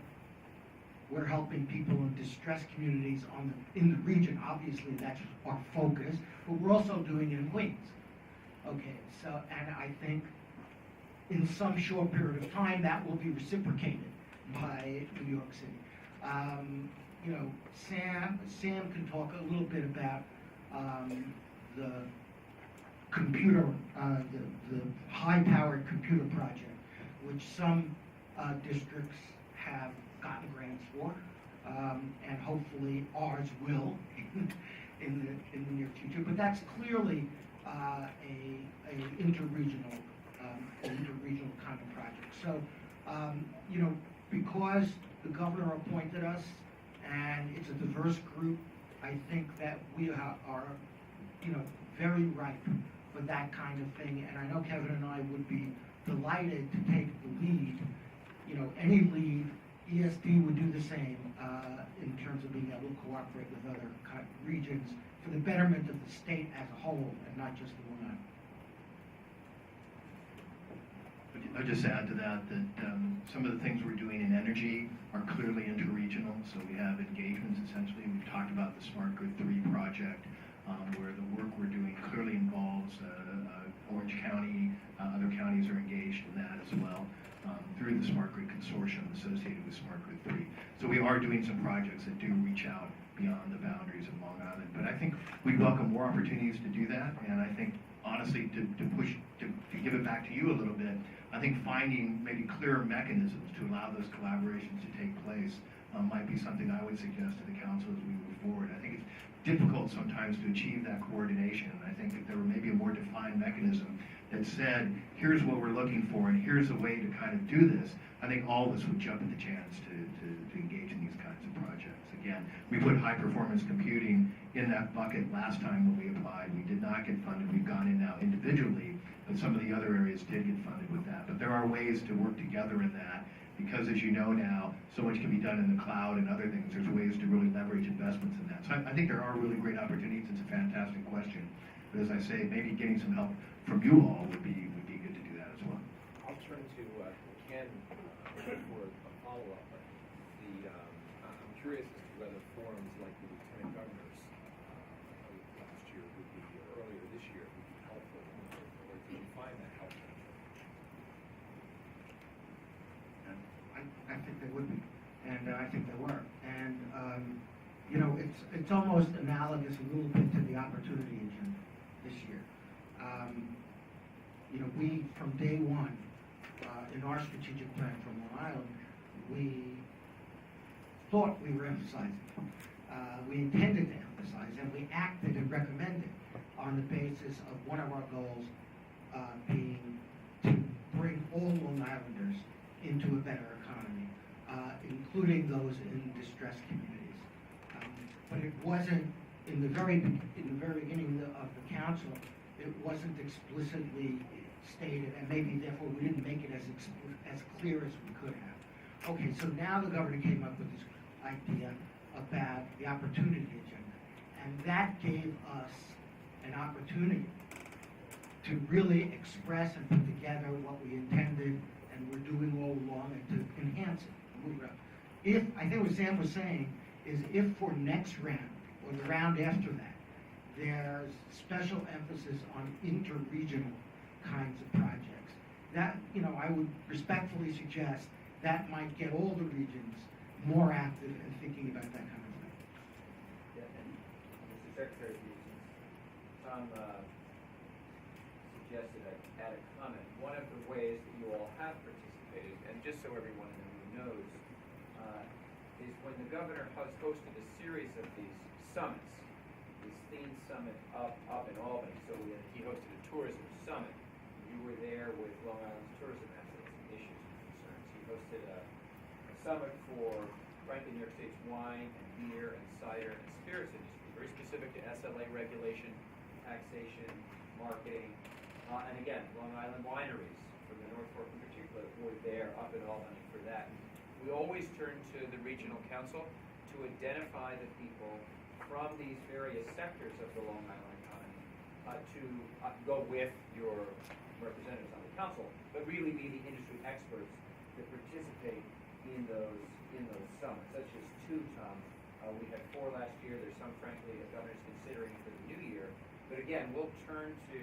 we're helping people in distressed communities in the region. Obviously, that's our focus, but we're also doing it in Queens. Okay, so, and I think in some short period of time, that will be reciprocated by New York City. Sam can talk a little bit about the computer, the high-powered computer project, which some districts have gotten grants for, and hopefully ours will in the near future. But that's clearly a interregional kind of project. So, because the governor appointed us, and it's a diverse group, I think that we are very ripe for that kind of thing. And I know Kevin and I would be delighted to take the lead. Any lead, ESD would do the same in terms of being able to cooperate with other regions for the betterment of the state as a whole, and not just the Long Island. I'll just add to that some of the things we're doing in energy are clearly interregional. So we have engagements essentially. We've talked about the Smart Grid 3 project, where the work we're doing clearly involves Orange County. Other counties are engaged in that as well through the Smart Grid Consortium associated with Smart Grid 3. So we are doing some projects that do reach out beyond the boundaries of Long Island. But I think we welcome more opportunities to do that. And I think, honestly, to give it back to you a little bit, I think finding maybe clearer mechanisms to allow those collaborations to take place might be something I would suggest to the council as we move forward. I think it's difficult sometimes to achieve that coordination. I think if there were maybe a more defined mechanism that said, here's what we're looking for and here's a way to kind of do this, I think all of us would jump at the chance to engage in these kinds of projects. Again, we put high performance computing in that bucket last time when we applied. We did not get funded. We've gone in now individually, but some of the other areas did get funded with that. But there are ways to work together in that, because as you know now, so much can be done in the cloud and other things. There's ways to really leverage investments in that. So I think there are really great opportunities. It's a fantastic question. But as I say, maybe getting some help from you all would be good to do that as well. I'll turn to Ken for a follow-up. I'm curious as to whether forums like the Lieutenant Governor's last year would be, or earlier this year, would be helpful, or did you find that helpful? I think they would be, and I think they were. And it's almost analogous a little bit to the opportunity agenda this year. We, from day one, in our strategic plan for Long Island, we thought we were emphasizing. We intended to emphasize, and we acted and recommended on the basis of one of our goals being to bring all Long Islanders into a better economy, including those in distressed communities. But it wasn't in the very beginning of the council, it wasn't explicitly stated, and maybe therefore we didn't make it as clear as we could have. Okay, so now the governor came up with this idea about the opportunity agenda, and that gave us an opportunity to really express and put together what we intended and were doing all along, and to enhance it, move it up. If, I think what Sam was saying is if for next round, or the round after that, there's special emphasis on interregional kinds of projects, that, I would respectfully suggest that might get all the regions more active in thinking about that kind of thing. Yeah, and Mr. Secretary, Tom suggested I add a comment. One of the ways that you all have participated, and just so everyone in the room knows, is when the governor has hosted a series of these summits. His theme summit up in Albany, so he hosted a tourism summit. You were there with Long Island's tourism assets and issues and concerns. He hosted a summit for, frankly, New York State's wine and beer and cider and spirits industry, very specific to SLA regulation, taxation, marketing, and again, Long Island wineries from the North Fork in particular were there up in Albany for that. We always turn to the regional council to identify the people from these various sectors of the Long Island economy to go with your representatives on the council, but really be the industry experts that participate in those summits. That's just two, Tom. We had 4 last year. There's some, frankly, the governor's considering for the new year. But again, we'll turn to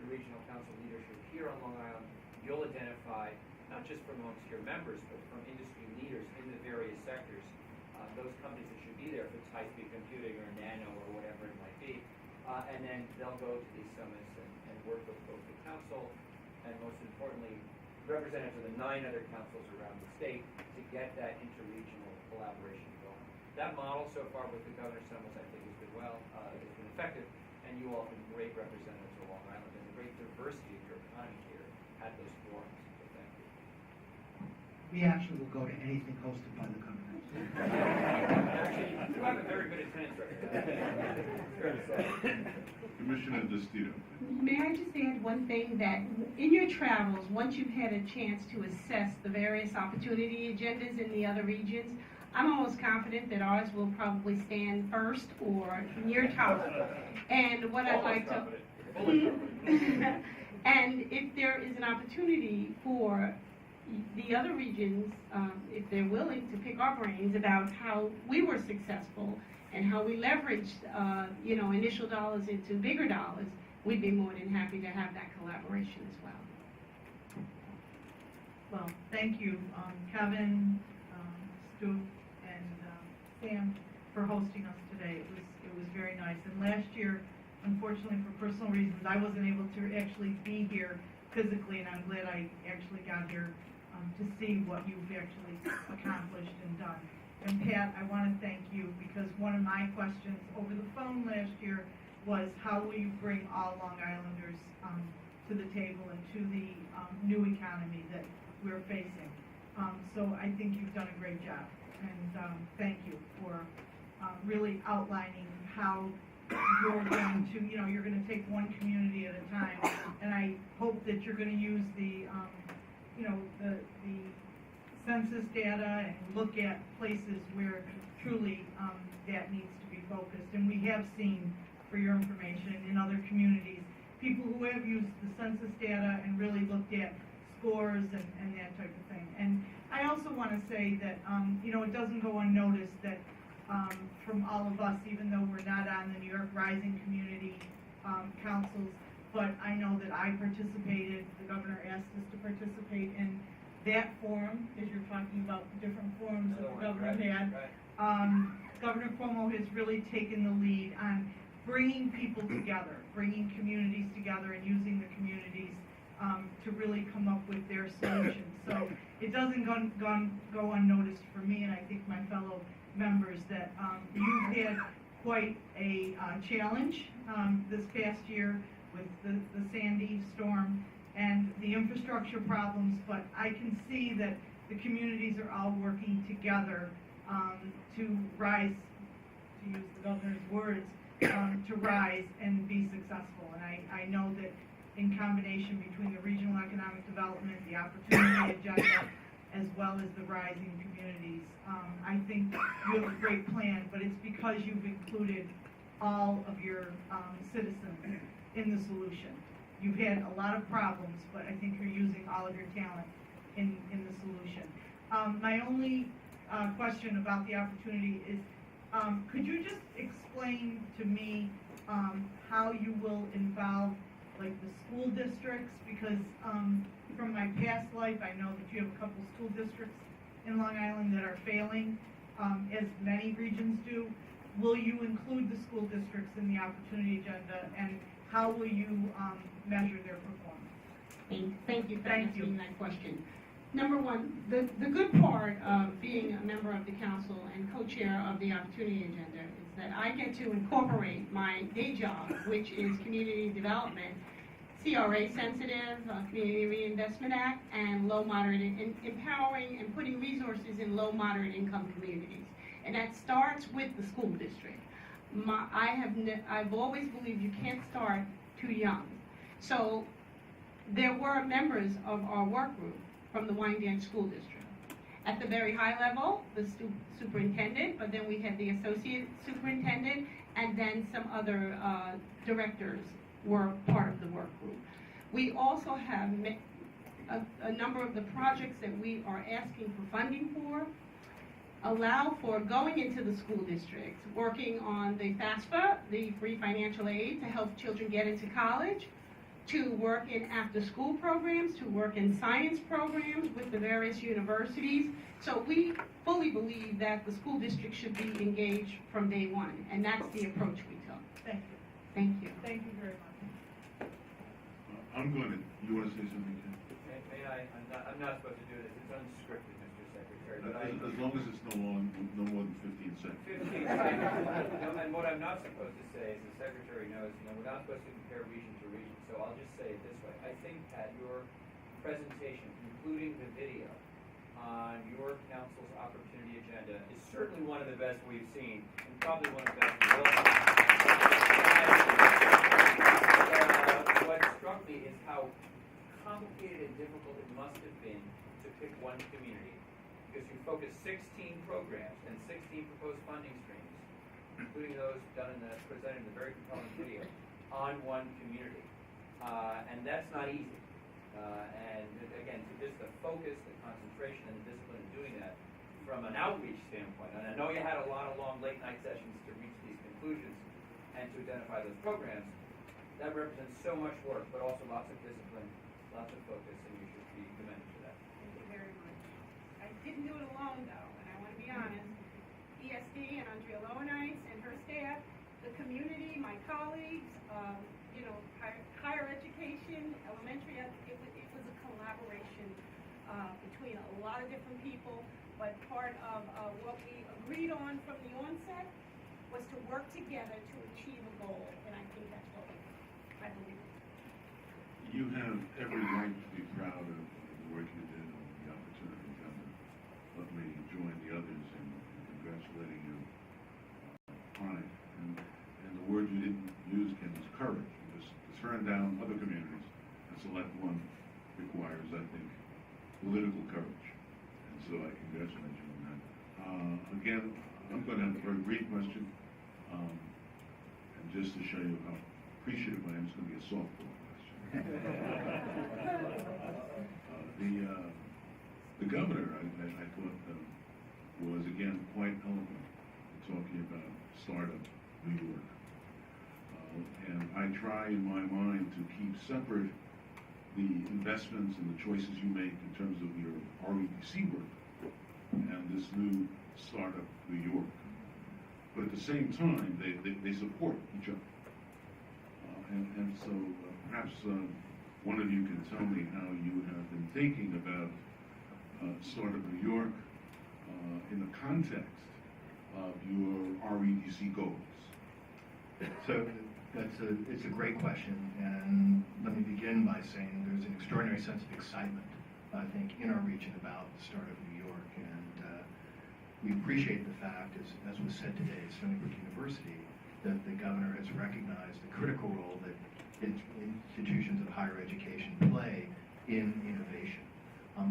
the regional council leadership here on Long Island. You'll identify, not just from amongst your members, but from industry leaders in the various sectors, those companies that should be there, if it's high-speed computing or nano or whatever it might be. And then they'll go to these summits and work with both the council and, most importantly, representatives of the 9 other councils around the state to get that interregional collaboration going. That model so far with the governor's summits, I think, has been effective, and you all have been great representatives of Long Island and the great diversity of your economy here at those forums. So thank you. We actually will go to anything hosted by the governor. Actually, you have a very good attendance record. Commissioner DeStito. May I just add one thing, that in your travels, once you've had a chance to assess the various opportunity agendas in the other regions, I'm almost confident that ours will probably stand first or near top. And what I'd like to... And if there is an opportunity for the other regions, if they're willing to pick our brains about how we were successful and how we leveraged, initial dollars into bigger dollars, we'd be more than happy to have that collaboration as well. Well, thank you, Kevin, Stu, and Sam for hosting us today. It was very nice. And last year, unfortunately, for personal reasons, I wasn't able to actually be here physically, and I'm glad I actually got here to see what you've actually accomplished and done. And Pat, I want to thank you, because one of my questions over the phone last year was how will you bring all Long Islanders to the table and to the new economy that we're facing. So I think you've done a great job, and thank you for really outlining how you're going to, you're going to take one community at a time, and I hope that you're going to use the census data and look at places where truly that needs to be focused. And we have seen, for your information, in other communities, people who have used the census data and really looked at scores and that type of thing. And I also want to say that, it doesn't go unnoticed that from all of us, even though we're not on the New York Rising Community councils, but I know that I participated, the governor asked us to participate in that forum, as you're talking about the different forums that the governor had. Governor Cuomo has really taken the lead on bringing people together, bringing communities together and using the communities to really come up with their solutions. So it doesn't go unnoticed for me, and I think my fellow members, that you've had quite a challenge this past year with the Sandy storm and the infrastructure problems, but I can see that the communities are all working together to rise, to use the governor's words, to rise and be successful. And I know that in combination between the regional economic development, the opportunity agenda, as well as the rising communities, I think you have a great plan, but it's because you've included all of your citizens in the solution. You've had a lot of problems, but I think you're using all of your talent in the solution. My only question about the opportunity is, could you just explain to me how you will involve like the school districts? Because from my past life, I know that you have a couple school districts in Long Island that are failing, as many regions do. Will you include the school districts in the opportunity agenda, and how will you measure their performance? Thank you for answering that question. Number one, the good part of being a member of the council and co-chair of the opportunity agenda is that I get to incorporate my day job, which is community development, CRA sensitive, Community Reinvestment Act, and low moderate, empowering and putting resources in low moderate income communities. And that starts with the school district. I've always believed you can't start too young. So there were members of our work group from the Wyandanch School District. At the very high level, the superintendent, but then we had the associate superintendent, and then some other directors were part of the work group. We also have a number of the projects that we are asking for funding for allow for going into the school districts, working on the FAFSA, the free financial aid to help children get into college, to work in after-school programs, to work in science programs with the various universities. So we fully believe that the school district should be engaged from day one, and that's the approach we took. Thank you. Thank you. Thank you very much. I'm going to, you want to say something, Ken? May I? I'm not supposed to do this. It's unscripted, Mr. Secretary. But As long as it's no more than 15 seconds. 15 seconds. And what I'm not supposed to say, as the Secretary knows, we're not supposed to compare region to region. So I'll just say it this way. I think, Pat, your presentation, including the video on your council's opportunity agenda, is certainly one of the best we've seen, and probably one of the best we've all seen. What struck me is how complicated and difficult it must have been to pick one community, because you focus 16 programs and 16 proposed funding streams, including those presented in the very compelling video, on one community. And that's not easy. And again, just the focus, the concentration, and the discipline in doing that from an outreach standpoint. And I know you had a lot of long late night sessions to reach these conclusions and to identify those programs. That represents so much work, but also lots of discipline, lots of focus, and you should be commended for that. Thank you very much. I didn't do it alone, though, and I want to be honest. ESD and Andrea Lowenites and her staff, the community, my colleagues, higher education, elementary, it was a collaboration between a lot of different people, but part of what we agreed on from the onset was to work together to achieve a goal, and I think that's what I believe. You have every right to be proud of the work you did and the opportunity to let me join the others in congratulating you on it. And the word you didn't use, Ken, was courage. Because to turn down other communities and select one requires, I think, political courage. And so I congratulate you on that. Again, I'm going to have a very brief question. And just to show you how appreciative I am, it's going to be a softball question. The governor, I thought, was again quite eloquent in talking about startup New York. And I try in my mind to keep separate the investments and the choices you make in terms of your REDC work and this new startup New York. But at the same time, they support each other. And so perhaps one of you can tell me how you have been thinking about Startup New York in the context of your REDC goals. So it's a great question, and let me begin by saying there's an extraordinary sense of excitement, I think, in our region about the Startup New York, and we appreciate the fact, as was said today at Stony Brook University, that the governor recognize the critical role that institutions of higher education play in innovation.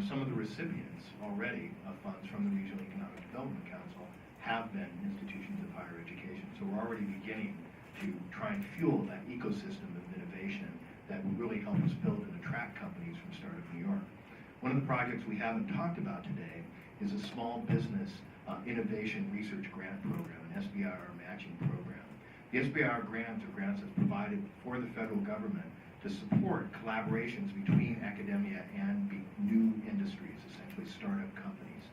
Some of the recipients already of funds from the Regional Economic Development Council have been institutions of higher education. So we're already beginning to try and fuel that ecosystem of innovation that will really help us build and attract companies from Startup New York. One of the projects we haven't talked about today is a small business innovation research grant program, an SBIR matching program. The SBIR grants are grants that's provided for the federal government to support collaborations between academia and new industries, essentially startup companies.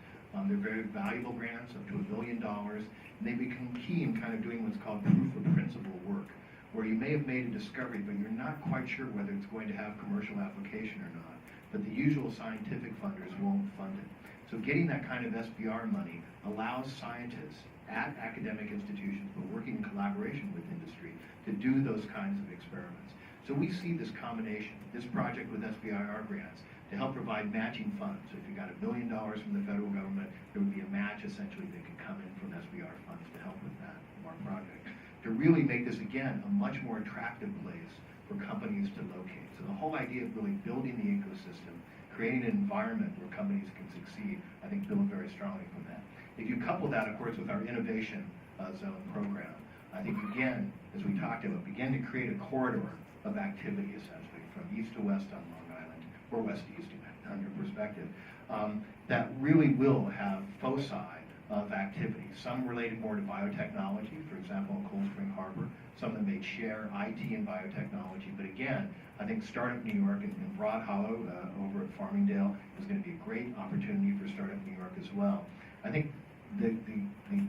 They're very valuable grants, up to $1 billion, and they become key in kind of doing what's called proof of principle work, where you may have made a discovery, but you're not quite sure whether it's going to have commercial application or not, but the usual scientific funders won't fund it. So getting that kind of SBR money allows scientists at academic institutions, but working in collaboration with industry, to do those kinds of experiments. So we see this combination, this project with SBIR grants, to help provide matching funds. So if you got $1 billion from the federal government, there would be a match essentially that could come in from SBIR funds to help with that, from our project. To really make this, again, a much more attractive place for companies to locate. So the whole idea of really building the ecosystem, creating an environment where companies can succeed, I think build very strongly from that. If you couple that, of course, with our innovation zone program, I think, again, as we talked about, begin to create a corridor of activity, essentially, from east to west on Long Island, or west to east, depending on your perspective, that really will have foci of activity. Some related more to biotechnology, for example, in Cold Spring Harbor, some that may share IT and biotechnology, but again, I think Startup New York and Broad Hollow over at Farmingdale is going to be a great opportunity for Startup New York as well. I think the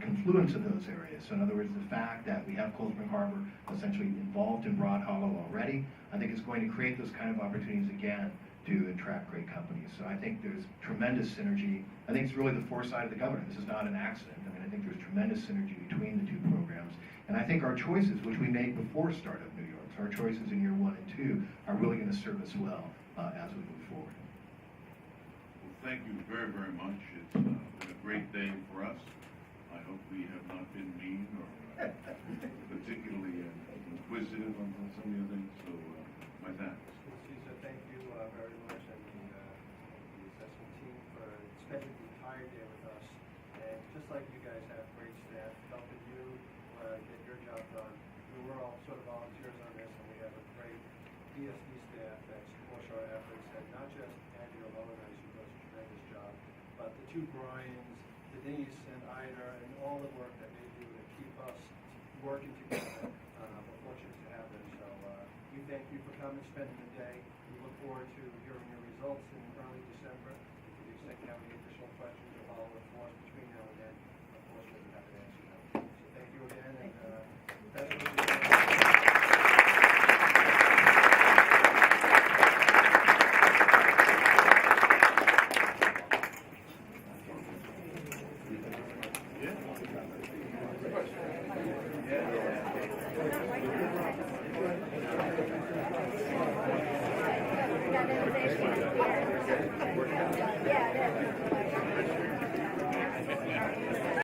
confluence of those areas, so in other words, the fact that we have Cold Spring Harbor essentially involved in Broad Hollow already, I think is going to create those kind of opportunities again to attract great companies. So I think there's tremendous synergy. I think it's really the foresight of the governor. This is not an accident. I mean, I think there's tremendous synergy between the two programs. And I think our choices, which we made before Startup New York, so our choices in year 1 and 2, are really going to serve us well as we move forward. Well, thank you very, very much. It's been a great day for us. I hope we have not been mean or particularly inquisitive on some of the things. So, my thanks. Cesar, thank you very much, and the assessment team for spending the entire day with us. And just like you guys have great staff helping you get your job done, we're all sort of volunteers on this, and we have a great DSD staff that supports our efforts, and not just Andy or Lowenheim, who does a tremendous job, but the two Bryans, Denise and Ida, and all the work that they do to keep us working together. We're fortunate to have them. So we thank you for coming, spending the day. We look forward to hearing your results in early December. To the extent you have any additional questions or follow-up for us between now and then, of course, we'll be happy to answer them. So thank you again, and best wishes. Yeah,